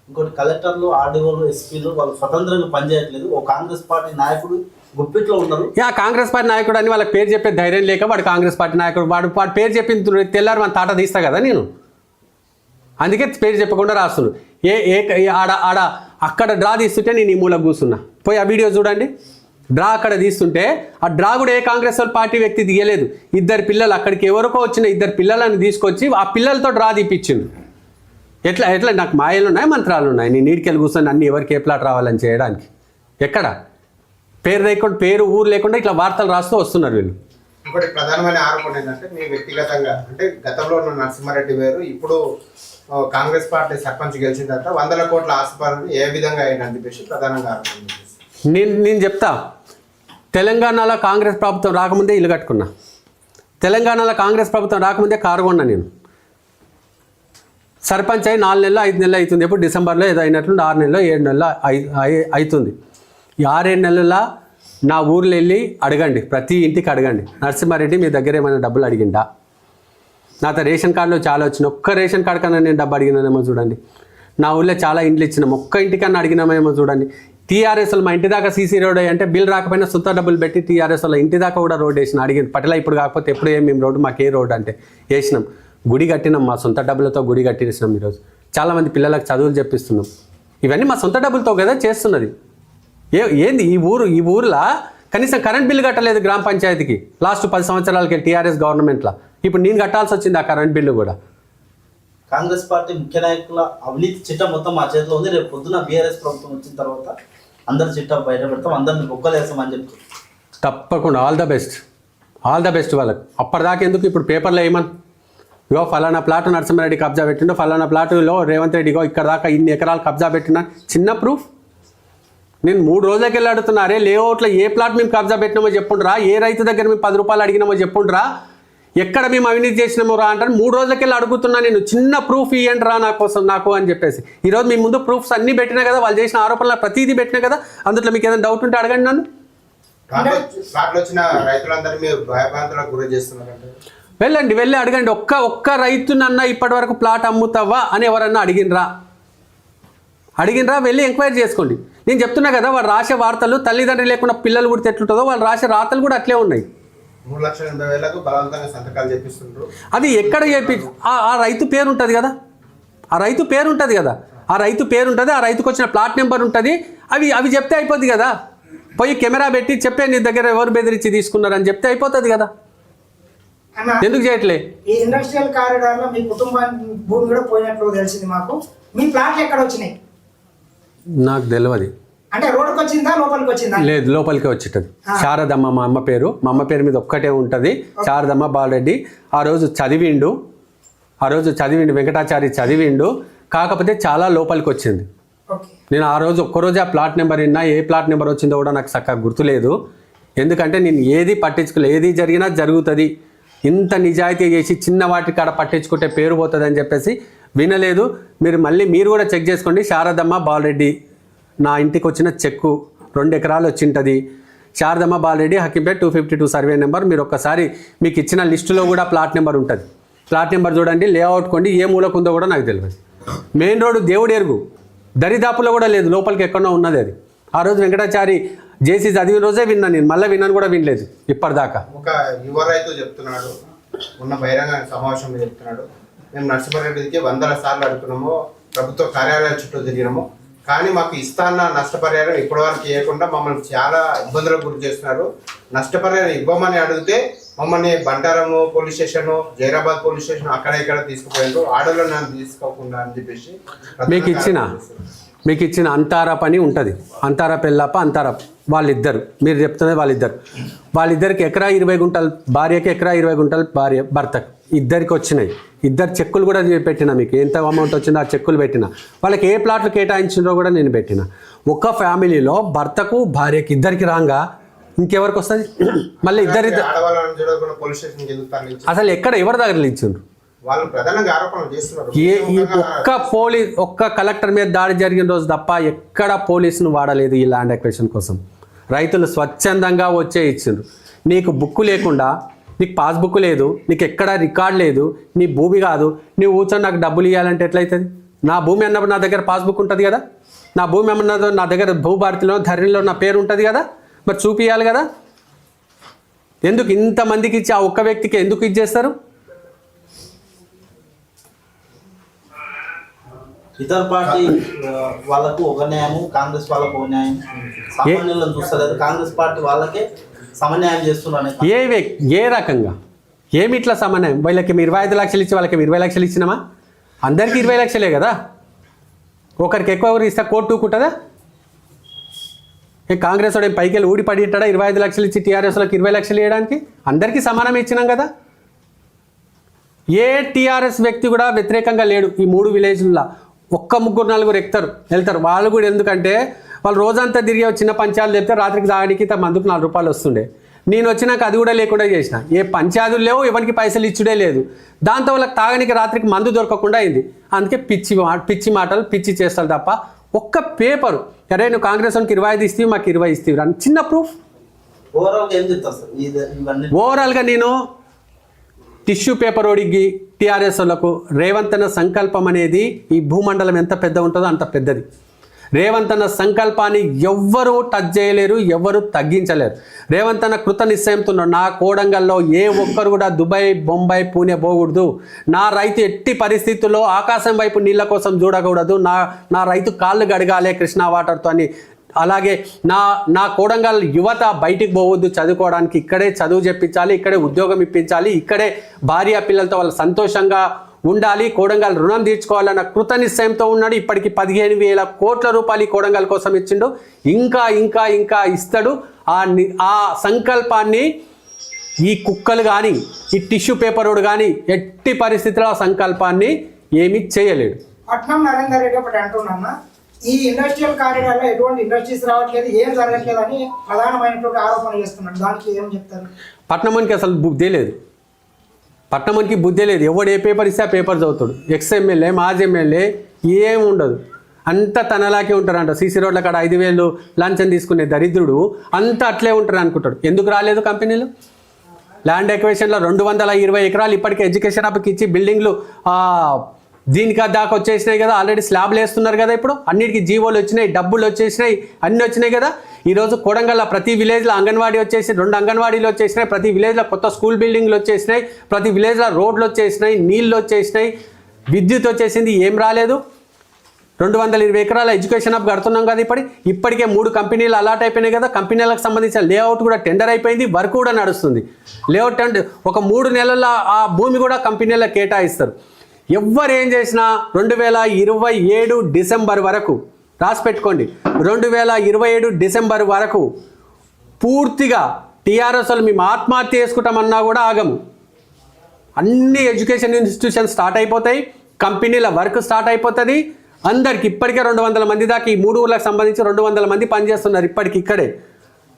Speaker 3: ఇంకోటి కలెక్టర్లు, ఆర్డీఓలు, ఎస్పీలు వాళ్ళు స్వతంత్రంగా పనిచేయట్లేదు. ఒక కాంగ్రెస్ పార్టీ నాయకుడు గుప్పిట్లో ఉన్నారు.
Speaker 1: కాంగ్రెస్ పార్టీ నాయకుడు అని వాళ్ళకి పేరు చెప్పే ధైర్యం లేక వాడు కాంగ్రెస్ పార్టీ నాయకుడు, వాడు పేరు చెప్పిన తెల్లారు మన తాట తీస్తా కదా నేను, అందుకే పేరు చెప్పకుండా రాస్తున్నాను. ఆడ అక్కడ డ్రా తీస్తుంటే నేను ఈ మూల కూర్చున్నా, పోయి ఆ వీడియో చూడండి. డ్రా అక్కడ తీస్తుంటే ఆ డ్రా కూడా ఏ కాంగ్రెస్ పార్టీ వ్యక్తి తీయలేదు. 2 పిల్లలు అక్కడికి ఎవరికో వచ్చిన 2 పిల్లలను తీసుకొచ్చి ఆ పిల్లలతో డ్రా తీపిచ్చిండు. ఎట్లా నాకు మాయలు ఉన్నాయి, మంత్రాలు ఉన్నాయి, నేను నీడికెళ్ళి కూర్చొని అన్ని ఎవరికి ఏ ప్లాట్ రావాలని చేయడానికి. ఎక్కడ పేరు లేకుండా, పేరు ఊరు లేకుండా ఇట్లా వార్తలు రాస్తూ వస్తున్నారు వీళ్ళు.
Speaker 4: ఇంకోటి ప్రధానమైన ఆరోపణ ఏంటంటే మీ వ్యక్తిగతంగా, అంటే గతంలో ఉన్న నరసింహారెడ్డి వేరు, ఇప్పుడు కాంగ్రెస్ పార్టీ సర్పంచ్ గెలిచిన తర్వాత 100 కోట్ల ఆస్తిపరులు ఏ విధంగా అయిందని చెప్పేసి ప్రధానంగా ఆరోపణ.
Speaker 1: నేను చెప్తా, తెలంగాణలో కాంగ్రెస్ ప్రభుత్వం రాకముందే ఇల్లు కట్టుకున్నా, తెలంగాణలో కాంగ్రెస్ ప్రభుత్వం రాకముందే కారు కొన్నా. నేను సర్పంచ్ అయి 4 నెలలు 5 నెలలు అవుతుంది. ఎప్పుడు డిసెంబర్లో ఏదో అయినట్లు 6 నెలలో 7 నెలలు అవుతుంది. ఈ 6-7 నెలల నా ఊర్లో వెళ్ళి అడగండి, ప్రతి ఇంటికి అడగండి, నరసింహారెడ్డి మీ దగ్గర ఏమైనా డబ్బులు అడిగిండా, నాతో రేషన్ కార్డులో చాలా వచ్చినాయి, ఒక్క రేషన్ కార్డు కన్నా నేను డబ్బు అడిగినానేమో చూడండి. నా ఊళ్ళో చాలా ఇండ్లు ఇచ్చినాం, ఒక్క ఇంటికన్నా అడిగినామేమో చూడండి. టీఆర్ఎస్లో మా ఇంటి దాకా సీసీ రోడ్ అంటే బిల్ రాకపోయినా సొంత డబ్బులు పెట్టి టీఆర్ఎస్లో ఇంటి దాకా కూడా రోడ్ వేసిన, అడిగింది పట్ల ఇప్పుడు కాకపోతే ఎప్పుడు మేము రోడ్డు మాకే రోడ్ అంటే వేసినాం. గుడి కట్టినాం, మా సొంత డబ్బులతో గుడి కట్టినాం. ఈరోజు చాలామంది పిల్లలకు చదువులు చెప్పిస్తున్నాం. ఇవన్నీ మా సొంత డబ్బులతో కదా చేస్తున్నది. ఏంది ఈ ఊర్లో కనీసం కరెంట్ బిల్లు కట్టలేదు గ్రామ పంచాయతీకి లాస్ట్ 10 సంవత్సరాలకి టీఆర్ఎస్ గవర్నమెంట్లో. ఇప్పుడు నేను కట్టాల్సి వచ్చింది ఆ కరెంట్ బిల్లు కూడా.
Speaker 3: కాంగ్రెస్ పార్టీ ముఖ్య నాయకుల అవినీతి చిట్టం మొత్తం మా చేతిలో ఉంది. రేపు పొద్దున బీఆర్ఎస్ ప్రభుత్వం వచ్చిన తర్వాత అందరి చిట్టం బయట పెడతాం, అందరిని బొక్కలేస్తామని చెప్తాం.
Speaker 1: తప్పకుండా ఆల్ ద బెస్ట్ వాళ్ళకి. అప్పటిదాకా ఎందుకు, ఇప్పుడు పేపర్లో ఏమని ఇగో ఫలానా ప్లాట్ నరసింహారెడ్డి కబ్జా పెట్టిండో, ఫలానా ప్లాటులో రేవంత్ రెడ్డి ఇగో ఇక్కడ దాకా ఇన్ని ఎకరాలు కబ్జా పెట్టినా, చిన్న ప్రూఫ్. నేను 3 రోజులకి వెళ్ళి అడుగుతున్నారే, లేఅవుట్లో ఏ ప్లాట్ మేము కబ్జా పెట్టినామో చెప్పుండ్రా, ఏ రైతు దగ్గర మేము 10 రూపాయలు అడిగినామో చెప్పుండ్రా, ఎక్కడ మేము అవినీతి చేసినామో రా అంటారు. 3 రోజులకి వెళ్ళి అడుగుతున్నా నేను, చిన్న ప్రూఫ్ ఇవ్వండి రా నాకు అని చెప్పేసి. ఈరోజు మీ ముందు ప్రూఫ్స్ అన్నీ పెట్టినా కదా, వాళ్ళు చేసిన ఆరోపణలు ప్రతిదీ పెట్టినా కదా, అందులో మీకు ఏదైనా డౌట్ ఉంటే అడగండి నన్ను.
Speaker 4: ప్లాట్లు వచ్చిన రైతులందరూ మీరు భయభ్రాంతులకు గురి చేస్తున్నారంటే
Speaker 1: వెళ్ళి అడగండి. ఒక్క రైతునన్నా ఇప్పటి వరకు ప్లాట్ అమ్ముతావా అని ఎవరన్నా అడిగినరా వెళ్ళి ఎంక్వైరీ చేసుకోండి. నేను చెప్తున్నా కదా, వాళ్ళు రాసే వార్తలు తల్లిదండ్రులు లేకుండా పిల్లలు కూడా ఎట్లుంటుందో వాళ్ళు రాసే రాతలు కూడా అట్లే ఉన్నాయి.
Speaker 4: 3,80,000 బలవంతంగా సంతకాలు చేపిస్తుండ్రు.
Speaker 1: అది ఎక్కడ చేపి ఆ రైతు పేరు ఉంటుంది కదా, ఆ రైతు పేరు ఉంటుంది, ఆ రైతుకు వచ్చిన ప్లాట్ నెంబర్ ఉంటుంది. అవి చెప్తే అయిపోద్ది కదా. పోయి కెమెరా పెట్టి చెప్పే నీ దగ్గర ఎవరు బెదిరించి తీసుకున్నారని చెప్తే అయిపోతుంది కదా. ఎందుకు చేయట్లే?
Speaker 2: ఈ ఇండస్ట్రియల్ కారిడార్ లో మీ కుటుంబానికి భూమి కూడా పోయినట్లు తెలిసింది మాకు. మీ ప్లాట్లు ఎక్కడ వచ్చినాయి?
Speaker 1: నాకు తెలియదు.
Speaker 2: అంటే రోడ్డుకి వచ్చిందా, లోపలికి వచ్చిందా?
Speaker 1: లేదు, లోపలికి వచ్చింది. శారదమ్మ మా అమ్మ పేరు మీద ఒక్కటే ఉంటుంది, శారదమ్మ బాలరెడ్డి. ఆ రోజు చదివిండు, వెంకటాచారి చదివిండు, కాకపోతే చాలా లోపలికి వచ్చింది. నేను ఆ రోజు ఒక్కరోజు ఆ ప్లాట్ నెంబర్ విన్నా, ఏ ప్లాట్ నెంబర్ వచ్చిందో కూడా నాకు చక్కగా గుర్తులేదు. ఎందుకంటే నేను ఏది పట్టించుకోలేదు, ఏది జరిగినా జరుగుతుంది, ఇంత నిజాయితీ చేసి చిన్న వాటి కాడ పట్టించుకుంటే పేరు పోతుంది అని చెప్పేసి వినలేదు. మీరు కూడా చెక్ చేసుకోండి. శారదమ్మ బాలరెడ్డి నా ఇంటికి వచ్చిన చెక్కు 2 ఎకరాలు వచ్చింటుంది. Sharadamma Balareddy, Hakimpet 252 survey number. మీరు ఒక్కసారి మీకు ఇచ్చిన లిస్టులో కూడా ప్లాట్ నెంబర్ ఉంటుంది. ప్లాట్ నెంబర్ చూడండి, లేఅవుట్ కొండి, ఏ మూలకు ఉందో కూడా నాకు తెలియదు. మెయిన్ రోడ్డు దేవుడు ఎరుగు, దరిదాపులో కూడా లేదు, లోపలికి ఎక్కడో ఉన్నది అది. ఆ రోజు వెంకటాచారి జేసీ చదివిన రోజే విన్నాను నేను, మళ్ళీ విన్నాను కూడా వినలేదు ఇప్పటిదాకా.
Speaker 4: ఒక యువ రైతు చెప్తున్నాడు, ఉన్న బహిరంగ సమావేశంలో చెప్తున్నాడు, మేము నరసింహారెడ్డికి 100 సార్లు అడుగుతున్నాము, ప్రభుత్వ కార్యాలయాల చుట్టూ తిరిగినాము, కానీ మాకు ఇస్తాన్న నష్టపరిహారం ఇప్పటివరకు ఇవ్వకుండా మమ్మల్ని చాలా ఇబ్బందులకు గురి చేస్తున్నారు. నష్టపరిహారం ఇవ్వమని అడిగితే మమ్మల్ని బంటారము police station, Zaheerabad police station అక్కడ ఇక్కడ తీసుకుపోయారు, ఆడోళ్ళని నన్ను తీసుకోకుండా అని చెప్పేసి.
Speaker 1: మీకు ఇచ్చిన అంతారా పని ఉంటుంది, అంతారా పెళ్ళాప, అంతారా వాళ్ళిద్దరు, మీరు చెప్తున్నది వాళ్ళిద్దరికి ఎకరా 20 గుంటలు భార్యకి, ఎకరా 20 గుంటలు భర్తకు, ఇద్దరికి వచ్చినాయి. 2 చెక్కులు కూడా పెట్టిన, మీకు ఎంత అమౌంట్ వచ్చిందో ఆ చెక్కులు పెట్టిన. వాళ్ళకి ఏ ప్లాట్లు కేటాయించిందో కూడా నేను పెట్టిన. ఒక ఫ్యామిలీలో భర్తకు భార్యకి ఇద్దరికి రాగా ఇంకెవరికి వస్తుంది? మళ్ళీ ఇద్దరు అసలు ఎక్కడ ఎవరి దగ్గర ఇచ్చిండ్రు? ఒక్క కలెక్టర్ మీద దాడి జరిగిన రోజు తప్ప ఎక్కడ పోలీసును వాడలేదు ఈ ల్యాండ్ అక్విజిషన్ కోసం. రైతులు స్వచ్ఛందంగా వచ్చే ఇచ్చిండ్రు. నీకు బుక్కు లేకుండా, నీకు పాస్బుక్ లేదు, నీకు ఎక్కడ రికార్డ్ లేదు, నీ భూమి కాదు, నీవు కూర్చొని నాకు డబ్బులు ఇవ్వాలంటే ఎట్లయితుంది? నా భూమి అన్నప్పుడు నా దగ్గర పాస్బుక్ ఉంటుంది కదా, నా భూమి అన్నదో నా దగ్గర భూభారతిలో ధరణిలో నా పేరు ఉంటుంది కదా, మరి చూపియాలి కదా. ఎందుకు ఇంతమందికి ఇచ్చి ఆ ఒక్క వ్యక్తికి ఎందుకు ఇచ్చేస్తారు?
Speaker 3: ఇతర పార్టీ వాళ్ళకు ఒక న్యాయం, కాంగ్రెస్ వాళ్ళకు ఒక న్యాయం. సామాన్యులను చూస్తలేదు, కాంగ్రెస్ పార్టీ వాళ్ళకే సమన్యాయం చేస్తున్నారు.
Speaker 1: ఏ రకంగా ఏమిట్లా సమన్యాయం? వీళ్ళకి 25 లక్షలు ఇచ్చి వాళ్ళకి 20 లక్షలు ఇచ్చినామా? అందరికీ 20 లక్షలే కదా. ఒకరికి ఎక్కువ ఎవరు ఇస్తే కోర్టు ఊకుంటుందా? కాంగ్రెస్ వాడు పైకి వెళ్ళి ఊడిపడి ఇట్టాడా 25 లక్షలు ఇచ్చి టీఆర్ఎస్లోకి 20 లక్షలు ఇవ్వడానికి? అందరికీ సమానం ఇచ్చినాం కదా. ఏ టీఆర్ఎస్ వ్యక్తి కూడా వ్యతిరేకంగా లేడు. ఈ 3 విలేజ్లలో 1 3 4 వెళ్తారు. వాళ్ళు కూడా ఎందుకంటే వాళ్ళు రోజంతా తిరిగి చిన్న పంచాయతీలు చెప్తే రాత్రికి తాగడానికి మందుకు 4 రూపాయలు వస్తుండే. నేను వచ్చినాక అది కూడా లేకుండా చేసిన. ఏ పంచాయతీలు లేవు, ఎవరికి పైసలు ఇచ్చుడే లేదు. దాంతో వాళ్ళకి తాగడానికి రాత్రికి మందు దొరకకుండా అయింది. అందుకే పిచ్చి మాటలు, పిచ్చి చేస్తారు తప్ప ఒక్క పేపరు అరే నువ్వు కాంగ్రెస్ వానికి 25 ఇస్తేవి, మాకు 20 ఇస్తేవి అని చిన్న ప్రూఫ్. ఓవరాల్గా నేను టిష్యూ పేపర్ ఒడిగి టీఆర్ఎస్ వాళ్ళకు రేవంత్ అన్న సంకల్పం అనేది ఈ భూమండలం ఎంత పెద్ద ఉంటుందో అంత పెద్దది. రేవంత్ అన్న సంకల్పాన్ని ఎవ్వరూ టచ్ చేయలేరు, ఎవ్వరూ తగ్గించలేరు. రేవంత్ అన్న కృత నిశ్చయంతో నా కోడంగల్లో ఏ ఒక్కరు కూడా దుబాయ్, బొంబాయి, పూణే పోకూడదు. నా రైతు ఎట్టి పరిస్థితుల్లో ఆకాశం వైపు నీళ్ళ కోసం చూడకూడదు. నా రైతు కాళ్ళు గడగాలి కృష్ణా వాటర్తో అని. అలాగే నా కోడంగల్ యువత బయటికి పోవద్దు చదువుకోవడానికి, ఇక్కడే చదువు చెప్పించాలి, ఇక్కడే ఉద్యోగం ఇప్పించాలి, ఇక్కడే భార్య పిల్లలతో వాళ్ళు సంతోషంగా ఉండాలి, కోడంగల్ రుణం తీర్చుకోవాలన్న కృత నిశ్చయంతో ఉన్నాడు. ఇప్పటికి 15,000 కోట్ల రూపాయలు ఈ కోడంగల్ కోసం ఇచ్చిండు. ఇంకా ఇంకా ఇంకా ఇస్తాడు. ఆ సంకల్పాన్ని ఈ కుక్కలు కానీ ఈ టిష్యూ పేపర్ వాడు కానీ ఎట్టి పరిస్థితుల్లో ఆ సంకల్పాన్ని ఏమీ చేయలేడు.
Speaker 2: పట్నం నరేందర్ రెడ్డి ఒకటి అంటున్నా, ఈ ఇండస్ట్రియల్ కారిడార్లో ఎటువంటి ఇండస్ట్రీస్ రావట్లేదు, ఏం జరగట్లేదు అని ప్రధానమైనటువంటి ఆరోపణ చేస్తున్నాడు. దానికి ఏం చెప్తారు?
Speaker 1: పట్నమనికి అసలు బుద్ధి లేదు. పట్నమనికి బుద్ధి లేదు. ఎవడు ఏ పేపర్ ఇస్తే ఆ పేపర్ చదువుతాడు. ఎక్స్ఎమ్మెల్యే మాజీ ఎమ్మెల్యే ఏం ఉండదు, అంతా తనలాగే ఉంటారంట. సీసీ రోడ్ల కాడ 5,000 లంచం తీసుకునే దరిద్రుడు అంతా అట్లే ఉంటారు అనుకుంటాడు. ఎందుకు రాలేదు కంపెనీలు? ల్యాండ్ ఎక్వేషన్లో 220 ఎకరాలు ఇప్పటికే ఎడ్యుకేషన్ హబ్కి ఇచ్చి బిల్డింగ్లు దీనికి దాకా వచ్చేసినాయి కదా. ఆల్రెడీ స్లాబ్లు వేస్తున్నారు కదా. ఇప్పుడు అన్నిటికీ జీవోలు వచ్చినాయి, డబ్బులు వచ్చేసినాయి, అన్నీ వచ్చినాయి కదా. ఈరోజు కోడంగల్ ప్రతి విలేజ్లో అంగన్వాడీ వచ్చేసి 2 అంగన్వాడీలు వచ్చేసినాయి. ప్రతి విలేజ్లో కొత్త స్కూల్ బిల్డింగ్లు వచ్చేసినాయి. ప్రతి విలేజ్లో రోడ్లు వచ్చేసినాయి, నీళ్ళు వచ్చేసినాయి, విద్యుత్ వచ్చేసింది. ఏం రాలేదు? 220 ఎకరాల ఎడ్యుకేషన్ హబ్ కడుతున్నాం కదా. ఇప్పటికే 3 కంపెనీలు అలాట్ అయిపోయినాయి కదా. కంపెనీలకు సంబంధించిన లేఅవుట్ కూడా టెండర్ అయిపోయింది, వర్క్ కూడా నడుస్తుంది. లేఅవుట్ ఒక 3 నెలల ఆ భూమి కూడా కంపెనీలకు కేటాయిస్తారు. ఎవ్వరు ఏం చేసినా 2027 డిసెంబర్ వరకు రాసి పెట్టుకోండి. 2027 డిసెంబర్ వరకు పూర్తిగా టీఆర్ఎస్ వాళ్ళు మేము ఆత్మహత్య చేసుకుంటామన్నా కూడా ఆగము. అన్ని ఎడ్యుకేషన్ ఇన్స్టిట్యూషన్స్ స్టార్ట్ అయిపోతాయి, కంపెనీల వర్క్ స్టార్ట్ అయిపోతుంది. అందరికి ఇప్పటికే 200 మంది దాకా ఈ 3 ఊర్లకు సంబంధించి 200 మంది పనిచేస్తున్నారు ఇప్పటికి ఇక్కడే.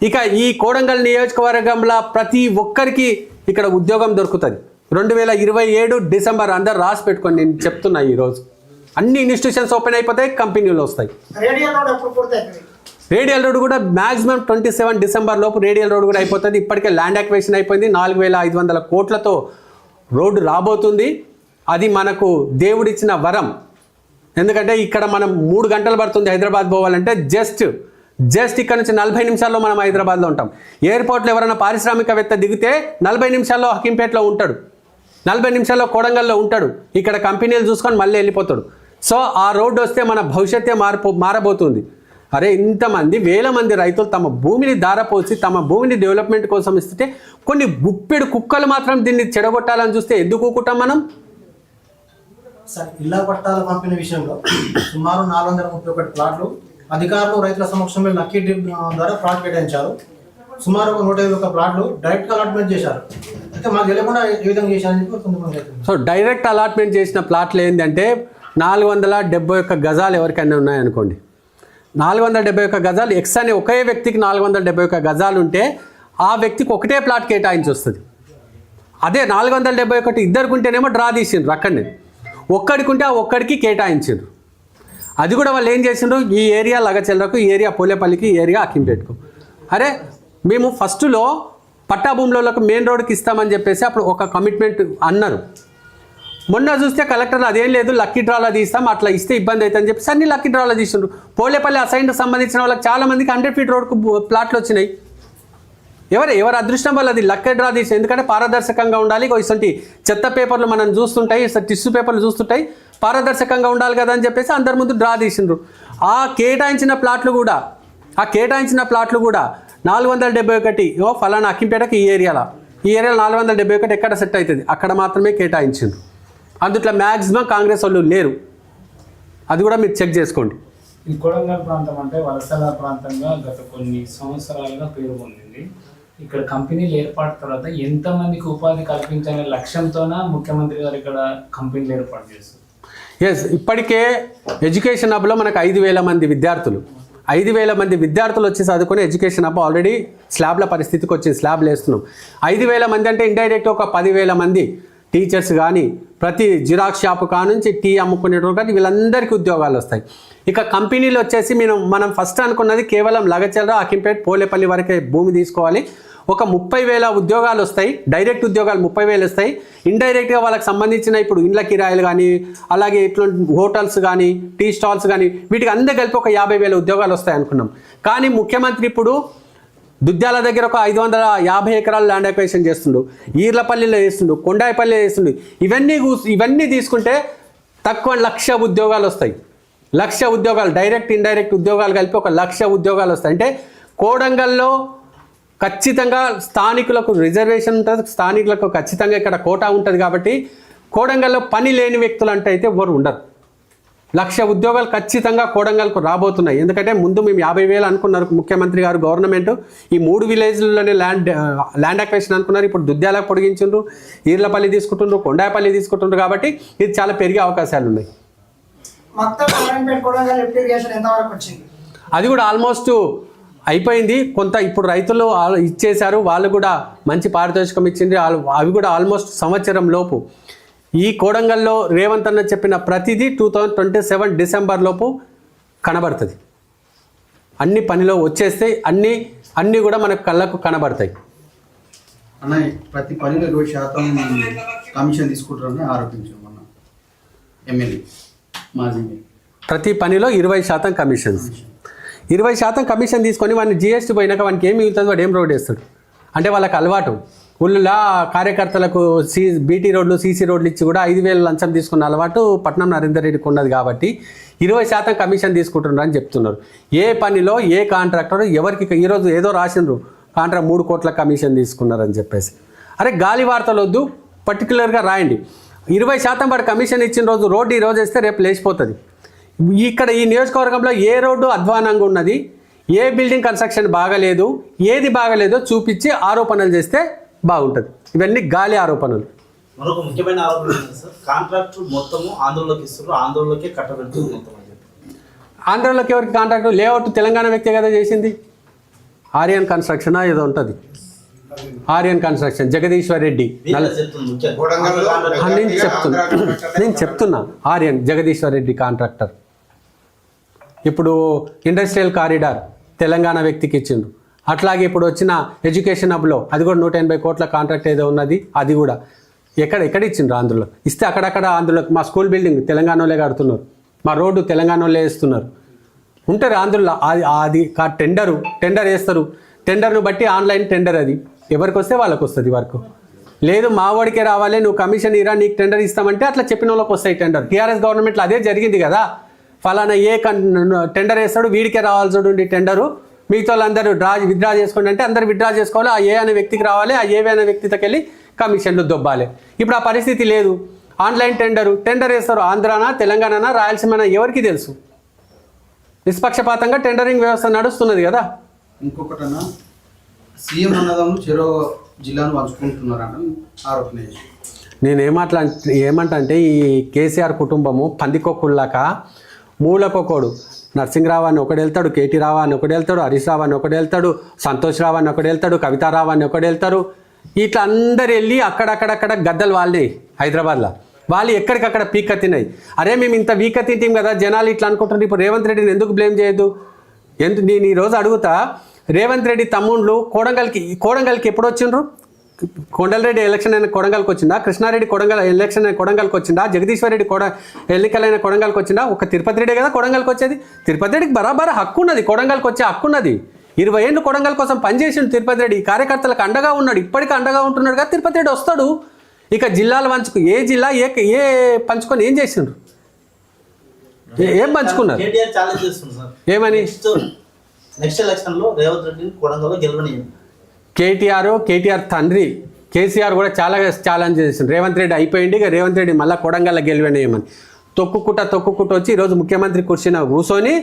Speaker 1: ఇక ఈ కోడంగల్ నియోజకవర్గంలో ప్రతి ఒక్కరికి ఇక్కడ ఉద్యోగం దొరుకుతుంది. 2027 డిసెంబర్ అందరు రాసి పెట్టుకొని నేను చెప్తున్నా. ఈరోజు అన్ని ఇన్స్టిట్యూషన్స్ ఓపెన్ అయిపోతాయి, కంపెనీలు వస్తాయి. రేడియల్ రోడ్ కూడా మ్యాక్సిమం 27 డిసెంబర్ లోపు రేడియల్ రోడ్ కూడా అయిపోతుంది. ఇప్పటికే ల్యాండ్ అక్విజిషన్ అయిపోయింది. 4,500 కోట్లతో రోడ్డు రాబోతుంది. అది మనకు దేవుడిచ్చిన వరం. ఎందుకంటే ఇక్కడ మనం 3 గంటలు పడుతుంది హైదరాబాద్ పోవాలంటే. జస్ట్ ఇక్కడ నుంచి 40 నిమిషాల్లో మనం హైదరాబాద్లో ఉంటాం. ఎయిర్పోర్ట్లో ఎవరైనా పారిశ్రామికవేత్త దిగితే 40 నిమిషాల్లో హకీంపేటలో ఉంటాడు, 40 నిమిషాల్లో కోడంగల్లో ఉంటాడు. ఇక్కడ కంపెనీలు చూసుకొని మళ్ళీ వెళ్ళిపోతాడు. సో ఆ రోడ్డు వస్తే మన భవిష్యత్తే మారబోతుంది. అరే ఇంతమంది 1000 మంది రైతులు తమ భూమిని దారపోసి తమ భూమిని డెవలప్మెంట్ కోసం ఇస్తుంటే కొన్ని గుప్పెడు కుక్కలు మాత్రం దీన్ని చెడగొట్టాలని చూస్తే ఎందుకు ఊకుంటాం మనం?
Speaker 5: సార్, ఇళ్ల పట్టాల పంపిణీ విషయంలో సుమారు 431 ప్లాట్లు అధికారులు రైతుల సమక్షంలో లక్కీ డ్రిప్ ద్వారా ప్లాట్ కేటాయించారు. సుమారు 121 ప్లాట్లు డైరెక్ట్గా అలాట్మెంట్ చేశారు. అయితే మాకు తెలియకుండా ఏ విధంగా చేశారని కొంతమంది.
Speaker 1: సో డైరెక్ట్ అలాట్మెంట్ చేసిన ప్లాట్లు ఏంటంటే 471 గజాలు ఎవరికైనా ఉన్నాయనుకోండి. 471 గజాలు ఎక్స్ అనే ఒకే వ్యక్తికి 471 గజాలు ఉంటే ఆ వ్యక్తికి ఒకటే ప్లాట్ కేటాయించి వస్తుంది. అదే 471 ఇద్దరికి ఉంటేనేమో డ్రా తీసిండ్రు, అక్కడనే ఒక్కడికి ఉంటే ఆ ఒక్కడికి కేటాయించిండ్రు. అది కూడా వాళ్ళు ఏం చేసిండ్రు, ఈ ఏరియా లగచెల్లకు, ఈ ఏరియా పోలేపల్లికి, ఈ ఏరియా అక్కింపేటకు. అరే మేము ఫస్ట్లో పట్టా భూములకు మెయిన్ రోడ్కి ఇస్తామని చెప్పేసి అప్పుడు ఒక కమిట్మెంట్ అన్నారు. మొన్న చూస్తే కలెక్టర్ అదేం లేదు లక్కీ డ్రాలో తీస్తాం, అట్లా ఇస్తే ఇబ్బంది అవుతుందని చెప్పేసి అన్ని లక్కీ డ్రాలో తీసిండ్రు. పోలేపల్లి అసైన్కి సంబంధించిన వాళ్ళకి చాలామందికి 100 ఫీట్ రోడ్కు ప్లాట్లు వచ్చినాయి. ఎవరి అదృష్టం వల్ల అది లక్కీ డ్రా తీసి. ఎందుకంటే పారదర్శకంగా ఉండాలి. ఇటువంటి చెత్త పేపర్లు మనం చూస్తుంటాయి, టిష్యూ పేపర్లు చూస్తుంటాయి, పారదర్శకంగా ఉండాలి కదా అని చెప్పేసి అందరి ముందు డ్రా తీసిండ్రు. ఆ కేటాయించిన ప్లాట్లు కూడా 471 ఫలానా అక్కింపేటకి ఈ ఏరియాలో 471 ఎక్కడ సెట్ అవుతుంది అక్కడ మాత్రమే కేటాయించిండ్రు. అందుట్లో మ్యాక్సిమం కాంగ్రెస్ వాళ్ళు లేరు. అది కూడా మీరు చెక్ చేసుకోండి.
Speaker 6: ఈ కొడంగల్ ప్రాంతం అంటే వలసల ప్రాంతంగా గత కొన్ని సంవత్సరాలుగా పేరు పొందింది. ఇక్కడ కంపెనీలు ఏర్పాటు తర్వాత ఎంతమందికి ఉపాధి కల్పించాలనే లక్ష్యంతోన ముఖ్యమంత్రి గారు ఇక్కడ కంపెనీలు ఏర్పాటు చేస్తారు.
Speaker 1: ఎస్, ఇప్పటికే ఎడ్యుకేషన్ హబ్లో మనకు 5,000 మంది విద్యార్థులు 5,000 మంది విద్యార్థులు వచ్చి చదువుకుని ఎడ్యుకేషన్ హబ్ ఆల్రెడీ స్లాబ్ల పరిస్థితికి వచ్చింది. స్లాబ్లు వేస్తున్నాం. 5,000 మంది అంటే ఇండైరెక్ట్ ఒక 10,000 మంది టీచర్స్ కానీ, ప్రతి జిరాక్స్ షాపు కానుంచి టీ అమ్ముకునేటప్పుడు కానీ వీళ్ళందరికీ ఉద్యోగాలు వస్తాయి. ఇక కంపెనీలు వచ్చేసి మనం ఫస్ట్ అనుకున్నది కేవలం లగచెర్ల, అక్కింపేట, పోలేపల్లి వరకే భూమి తీసుకోవాలి. ఒక 30,000 ఉద్యోగాలు వస్తాయి. డైరెక్ట్ ఉద్యోగాలు 30,000 వస్తాయి. ఇండైరెక్ట్గా వాళ్ళకి సంబంధించిన ఇప్పుడు ఇండ్ల కిరాయిలు కానీ, అలాగే ఇట్లాంటి హోటల్స్ కానీ, టీ స్టాల్స్ కానీ, వీటికి అందరూ కలిపి ఒక 50,000 ఉద్యోగాలు వస్తాయి అనుకున్నాం. కానీ ముఖ్యమంత్రి ఇప్పుడు దుద్యాల దగ్గర ఒక 550 ఎకరాలు ల్యాండ్ అక్విజిషన్ చేస్తుండు, ఈర్లపల్లిలో చేస్తుండు, కొండాయిపల్లిలో చేస్తుండు. ఇవన్నీ తీసుకుంటే తక్కువ 1,00,000 ఉద్యోగాలు వస్తాయి. 1,00,000 ఉద్యోగాలు డైరెక్ట్ ఇండైరెక్ట్ ఉద్యోగాలు కలిపి ఒక 1,00,000 ఉద్యోగాలు వస్తాయి. అంటే కోడంగల్లో ఖచ్చితంగా స్థానికులకు రిజర్వేషన్ ఉంటుంది, స్థానికులకు ఖచ్చితంగా ఇక్కడ కోటా ఉంటుంది. కాబట్టి కోడంగల్లో పని లేని వ్యక్తులు అంటే అయితే ఎవరు ఉండరు. 1,00,000 ఉద్యోగాలు ఖచ్చితంగా కోడంగల్కు రాబోతున్నాయి. ఎందుకంటే ముందు మేము 50,000 అనుకున్నారు ముఖ్యమంత్రి గారు, గవర్నమెంట్ ఈ 3 విలేజ్లలోనే ల్యాండ్ అక్వేషన్ అనుకున్నారు. ఇప్పుడు దుద్యాలకు పొడిగించుండ్రు, ఈర్లపల్లి తీసుకుంటుండ్రు, కొండాపల్లి తీసుకుంటుండ్రు. కాబట్టి ఇది చాలా పెరిగే అవకాశాలు ఉన్నాయి.
Speaker 2: మొత్తం నారాయణపేట కొడంగల్ లిఫ్ట్ ఇరిగేషన్ ఎంతవరకు వచ్చింది?
Speaker 1: అది కూడా ఆల్మోస్ట్ అయిపోయింది. కొంత ఇప్పుడు రైతులు ఇచ్చేశారు, వాళ్ళు కూడా మంచి పారితోషికం ఇచ్చింది. అవి కూడా ఆల్మోస్ట్ సంవత్సరం లోపు ఈ కోడంగల్లో రేవంత్ అన్న చెప్పిన ప్రతిదీ 2027 డిసెంబర్ లోపు కనబడుతుంది. అన్ని పనిలో వచ్చేస్తే అన్నీ కూడా మనకు కళ్ళకు కనబడతాయి.
Speaker 7: అన్న ప్రతి పనిలో 20% కమిషన్ తీసుకుంటారని ఆరోపించారు మొన్న ఎమ్మెల్యే మాజీ.
Speaker 1: ప్రతి పనిలో 20% కమిషన్స్, 20% కమిషన్ తీసుకొని వాడిని జిఎస్టీ పోయినాక వానికి ఏం మిగులుతుంది, వాడు ఏం రోడ్ వేస్తాడు అంటే వాళ్ళకి అలవాటు. ఊళ్ళో కార్యకర్తలకు బీటీ రోడ్లు, సీసీ రోడ్లు ఇచ్చి కూడా 5,000 లంచం తీసుకున్న అలవాటు పట్నం నరేందర్ రెడ్డికి ఉన్నది. కాబట్టి 20% కమిషన్ తీసుకుంటున్నారు అని చెప్తున్నారు. ఏ పనిలో ఏ కాంట్రాక్టర్ ఎవరికి ఈరోజు ఏదో రాసిండ్రు కాంట్రాక్ట్ 3 కోట్ల కమిషన్ తీసుకున్నారని చెప్పేసి. అరే గాలి వార్తలు వద్దు, పర్టికులర్గా రాయండి. 20% వాడు కమిషన్ ఇచ్చిన రోజు రోడ్డు ఈ రోజు వేస్తే రేపు లేచిపోతుంది. ఇక్కడ ఈ నియోజకవర్గంలో ఏ రోడ్డు అధ్వానంగా ఉన్నది, ఏ బిల్డింగ్ కన్స్ట్రక్షన్ బాగలేదు, ఏది బాగలేదో చూపించి ఆరోపణలు చేస్తే బాగుంటుంది. ఇవన్నీ గాలి ఆరోపణలు.
Speaker 3: మరొక ముఖ్యమైన ఆరోపణ ఏంటంటే సార్, కాంట్రాక్ట్ మొత్తము ఆంధ్రలోకి ఇస్తారు, ఆంధ్రలోకే కట్టబెడుతుంది మొత్తం అని చెప్పి.
Speaker 1: ఆంధ్రలోకి ఎవరికి కాంట్రాక్ట్? లేఅవుట్ తెలంగాణ వ్యక్తి కదా చేసింది. ఆర్యన్ కన్స్ట్రక్షన్ ఏదో ఉంటుంది, ఆర్యన్ కన్స్ట్రక్షన్, జగదీశ్వర్ రెడ్డి. నేను చెప్తున్నా ఆర్యన్ జగదీశ్వర్ రెడ్డి కాంట్రాక్టర్. ఇప్పుడు ఇండస్ట్రియల్ కారిడార్ తెలంగాణ వ్యక్తికి ఇచ్చిండు. అట్లాగే ఇప్పుడు వచ్చిన ఎడ్యుకేషన్ హబ్లో అది కూడా 180 కోట్ల కాంట్రాక్ట్ ఏదో ఉన్నది, అది కూడా ఎక్కడ ఇచ్చిండ్రు ఆంధ్రలో. ఇస్తే అక్కడక్కడ ఆంధ్రలో మా స్కూల్ బిల్డింగ్ తెలంగాణ వాళ్ళే కడుతున్నారు, మా రోడ్డు తెలంగాణ వాళ్ళే వేస్తున్నారు. ఉంటారు ఆంధ్రలో. అది టెండర్ వేస్తారు, టెండర్ను బట్టి ఆన్లైన్ టెండర్, అది ఎవరికి వస్తే వాళ్ళకి వస్తుంది వర్క్. లేదు మా వాడికే రావాలి, నువ్వు కమిషన్ ఇరా నీకు టెండర్ ఇస్తామంటే అట్లా చెప్పిన వాళ్ళకి వస్తాయి టెండర్. టీఆర్ఎస్ గవర్నమెంట్లో అదే జరిగింది కదా. ఫలానా టెండర్ వేస్తాడు, వీడికే రావాల్సి ఉండి టెండరు, మిగతా వాళ్ళందరూ విత్డ్రా చేసుకోండి అంటే అందరూ విత్డ్రా చేసుకోవాలి. ఆ ఏ అనే వ్యక్తికి రావాలి, ఆ ఏవే అనే వ్యక్తికి వెళ్ళి కమిషన్లు దొబ్బాలి. ఇప్పుడు ఆ పరిస్థితి లేదు. ఆన్లైన్ టెండర్ వేస్తారు. ఆంధ్రానా, తెలంగాణనా, రాయలసీమనా ఎవరికి తెలుసు? నిష్పక్షపాతంగా టెండరింగ్ వ్యవస్థ నడుస్తున్నది కదా.
Speaker 7: ఇంకొకటన్నా సీఎం అన్నదమ్ములు చెరో జిల్లాను పంచుకుంటున్నారని ఆరోపణ.
Speaker 1: నేను ఏమంటా అంటే ఈ కేసీఆర్ కుటుంబము పందికొక్కుల్లాక మూలకొకడు. నరసింహరావు అని ఒకడు వెళ్తాడు, కేటీ రావు అని ఒకడు వెళ్తాడు, హరీష్ రావు అని ఒకడు వెళ్తాడు, సంతోష్ రావు అని ఒకడు వెళ్తాడు, కవితారావు అని ఒకడు వెళ్తారు. ఇట్లా అందరు వెళ్ళి అక్కడక్కడక్కడ గద్దలు వాళ్ళే హైదరాబాద్లో. వాళ్ళు ఎక్కడికక్కడ పీక తిన్నాయి. అరే మేము ఇంత వీక తింటాం కదా జనాలు ఇట్లా అనుకుంటున్నారు. ఇప్పుడు రేవంత్ రెడ్డిని ఎందుకు బ్లేమ్ చేయొద్దు? నేను ఈరోజు అడుగుతా, రేవంత్ రెడ్డి తమ్ముళ్ళు కోడంగల్కి ఎప్పుడు వచ్చిండ్రు? కొండలరెడ్డి ఎలక్షన్ అయిన కొడంగల్కి వచ్చిందా? కృష్ణారెడ్డి ఎలక్షన్ అయిన కొడంగల్కి వచ్చిందా? జగదీశ్వర్ రెడ్డి ఎన్నికలైన కొడంగల్కి వచ్చిందా? ఒక తిరుపతి రెడ్డి కదా కొడంగల్కి వచ్చేది. తిరుపతి రెడ్డికి బరాబర్ హక్కు ఉన్నది, కొడంగల్కి వచ్చే హక్కు ఉన్నది. 20 ఏళ్ళు కొడంగల్ కోసం పనిచేసిండు తిరుపతి రెడ్డి. కార్యకర్తలకు అండగా ఉన్నాడు, ఇప్పటికీ అండగా ఉంటున్నాడు కదా. తిరుపతి రెడ్డి వస్తాడు. ఇక జిల్లాలు ఏ జిల్లా ఏ పంచుకొని ఏం చేసిండ్రు? ఏం పంచుకున్నారు? ఏమని?
Speaker 3: నెక్స్ట్ ఎలక్షన్లో రేవంత్ రెడ్డిని కొడంగల్లో గెలవనియండి.
Speaker 1: కేటీఆర్ తండ్రి కేసీఆర్ కూడా చాలా ఛాలెంజ్ చేసిండు. రేవంత్ రెడ్డి అయిపోయింది, ఇక రేవంత్ రెడ్డి మళ్ళీ కొడంగల్లో గెలవనేయమని తొక్కుకుంటా వచ్చి ఈరోజు ముఖ్యమంత్రి కుర్చీన కూర్చొని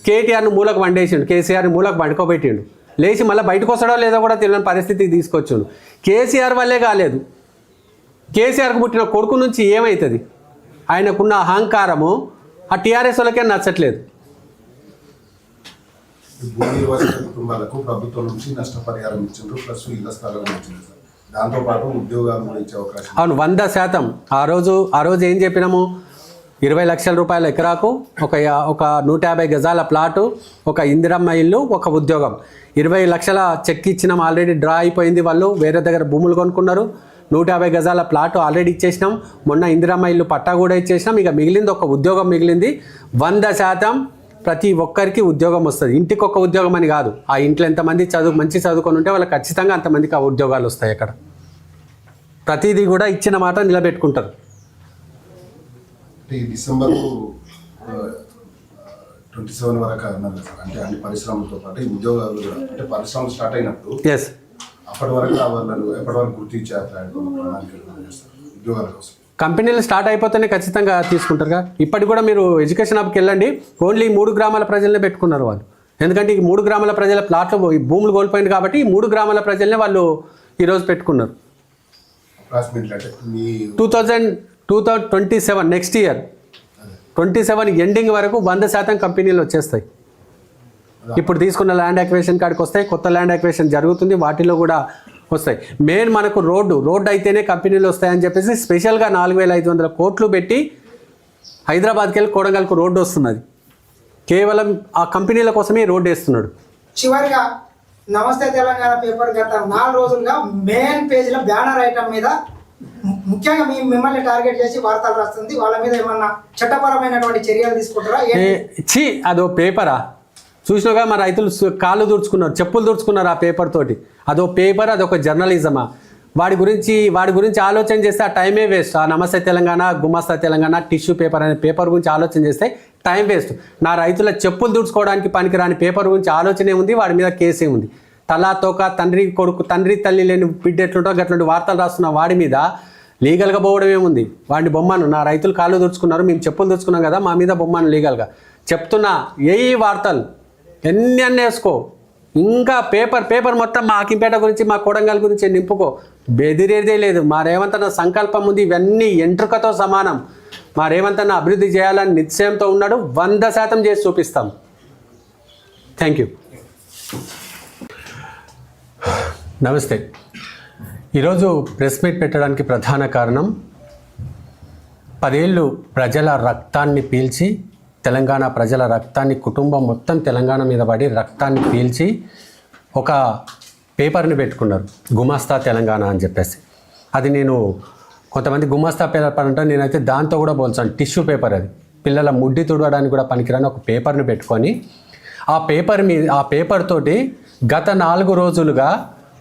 Speaker 1: కేటీఆర్ను మూలకు వండేసిండు, కేసీఆర్ని మూలకు వండుకోబెట్టిండు. లేచి మళ్ళీ బయటకు వస్తాడో లేదో కూడా తెలియని పరిస్థితికి తీసుకొచ్చిండు. కేసీఆర్ వల్లే కాలేదు, కేసీఆర్కు పుట్టిన కొడుకు నుంచి ఏమవుతుంది? ఆయనకున్న అహంకారము ఆ టీఆర్ఎస్ వాళ్ళకే నచ్చట్లేదు.
Speaker 8: భూమి నిర్వాసిత కుటుంబాలకు ప్రభుత్వం నుంచి నష్టపరిహారం ఇచ్చిండ్రు, ప్లస్ ఇళ్ల స్థలం ఇచ్చింది సార్. దాంతోపాటు ఉద్యోగాలు కూడా ఇచ్చే అవకాశం.
Speaker 1: అవును, 100%. ఆ రోజు ఏం చెప్పినాము? 20 లక్షల రూపాయల ఎకరాకు ఒక 150 గజాల ప్లాటు, ఒక ఇందిరమ్మ ఇల్లు, ఒక ఉద్యోగం. 20 లక్షల చెక్ ఇచ్చినాం, ఆల్రెడీ డ్రా అయిపోయింది. వాళ్ళు వేరే దగ్గర భూములు కొనుక్కున్నారు. 150 గజాల ప్లాటు ఆల్రెడీ ఇచ్చేసినాం. మొన్న ఇందిరమ్మ ఇల్లు పట్టా కూడా ఇచ్చేసినాం. ఇక మిగిలింది ఒక ఉద్యోగం మిగిలింది. 100% ప్రతి ఒక్కరికి ఉద్యోగం వస్తుంది. ఇంటికి ఒక ఉద్యోగం అని కాదు, ఆ ఇంట్లో ఎంతమంది మంచి చదువుకొని ఉంటే వాళ్ళకి ఖచ్చితంగా అంతమందికి ఆ ఉద్యోగాలు వస్తాయి. అక్కడ ప్రతిదీ కూడా ఇచ్చిన మాట నిలబెట్టుకుంటారు.
Speaker 8: ఈ డిసెంబర్ 27 వరకు అన్నారు సార్. అంటే అన్ని పరిశ్రమలతో పాటు ఈ ఉద్యోగాలు కూడా, అంటే పరిశ్రమలు స్టార్ట్ అయినప్పుడు అప్పటి వరకు వాళ్ళను ఎప్పటి వరకు గుర్తించే ఉద్యోగాల కోసం
Speaker 1: కంపెనీలు స్టార్ట్ అయిపోతేనే ఖచ్చితంగా తీసుకుంటారుగా. ఇప్పటికి కూడా మీరు ఎడ్యుకేషన్ హబ్కి వెళ్ళండి, ఓన్లీ 3 గ్రామాల ప్రజలనే పెట్టుకున్నారు వాళ్ళు. ఎందుకంటే ఈ 3 గ్రామాల ప్రజల ప్లాట్లు ఈ భూములు కోల్పోయింది కాబట్టి ఈ 3 గ్రామాల ప్రజలనే వాళ్ళు ఈరోజు పెట్టుకున్నారు.
Speaker 8: అప్రాక్సిమేట్లీ అంటే మీ
Speaker 1: 2027 నెక్స్ట్ ఇయర్ 27 ఎండింగ్ వరకు 100% కంపెనీలు వచ్చేస్తాయి. ఇప్పుడు తీసుకున్న ల్యాండ్ అక్విజిషన్ కాడికి వస్తాయి, కొత్త ల్యాండ్ అక్విజిషన్ జరుగుతుంది, వాటిలో కూడా వస్తాయి. మెయిన్ మనకు రోడ్డు అయితేనే కంపెనీలు వస్తాయని చెప్పేసి స్పెషల్గా 4,500 కోట్లు పెట్టి హైదరాబాద్కి వెళ్ళి కొడంగల్కు రోడ్డు వస్తున్నది. కేవలం ఆ కంపెనీల కోసమే రోడ్డు వేస్తున్నాడు.
Speaker 2: చివరిగా నమస్తే తెలంగాణ పేపర్ గత 4 రోజులుగా మెయిన్ పేజీలో బ్యానర్ ఐటమ్ మీద ముఖ్యంగా మిమ్మల్ని టార్గెట్ చేసి వార్తలు రాస్తుంది. వాళ్ళ మీద ఏమన్నా చట్టపరమైనటువంటి చర్యలు తీసుకుంటారా?
Speaker 1: అదో పేపరా చూసినాగా మా రైతులు కాళ్ళు దుడుచుకున్నారు, చెప్పులు దుడుచుకున్నారు ఆ పేపర్ తోటి. అదో పేపర్, అదొక జర్నలిజమా? వాడి గురించి ఆలోచన చేస్తే ఆ టైమే వేస్ట్. ఆ నమస్తే తెలంగాణ, గుమస్తా తెలంగాణ, టిష్యూ పేపర్ అనే పేపర్ గురించి ఆలోచన చేస్తే టైం వేస్ట్. నా రైతుల చెప్పులు దుడుచుకోవడానికి పనికిరాని పేపర్ గురించి ఆలోచనే ఉంది, వాడి మీద కేసే ఉంది. తలా తోక తండ్రి కొడుకు, తండ్రి తల్లి లేని బిడ్డ ఎట్లుంటో గట్లాంటి వార్తలు రాస్తున్న వాడి మీద లీగల్గా పోవడం ఏముంది? వాడిని బొమ్మను నా రైతులు కాళ్ళు దుడుచుకున్నారు, మేము చెప్పులు దుడుచుకున్నాం కదా, మా మీద బొమ్మను లీగల్గా చెప్తున్నా. ఏ వార్తలు ఎన్ని వేసుకో, ఇంకా పేపర్ మొత్తం మా అకింపేట గురించి, మా కొడంగల్ గురించి నింపుకో, బెదిరేదే లేదు. మా రేవంత్ అన్న సంకల్పం ఉంది, ఇవన్నీ ఎంట్రుకతో సమానం. మా రేవంత్ అన్న అభివృద్ధి చేయాలని నిశ్చయంతో ఉన్నాడు, 100% చేసి చూపిస్తాం. Thank you. నమస్తే. ఈరోజు ప్రెస్ మీట్ పెట్టడానికి ప్రధాన కారణం 10 ఏళ్ళు ప్రజల రక్తాన్ని పీల్చి, తెలంగాణ ప్రజల రక్తాన్ని, కుటుంబం మొత్తం తెలంగాణ మీద పడి రక్తాన్ని పీల్చి ఒక పేపర్ని పెట్టుకున్నారు, గుమాస్తా తెలంగాణ అని చెప్పేసి. అది నేను కొంతమంది గుమాస్తా పేపర్ అంటే నేనైతే దాంతో కూడా పోల్చాను. టిష్యూ పేపర్ అది, పిల్లల ముడ్డి తుడవడానికి కూడా పనికిరాని ఒక పేపర్ని పెట్టుకొని ఆ పేపర్ తోటి గత 4 రోజులుగా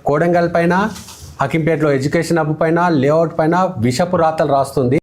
Speaker 1: కోడంగల్ పైన, హకీంపేటలో ఎడ్యుకేషన్ హబ్ పైన, లేఅవుట్ పైన విషపు రాతలు రాస్తుంది.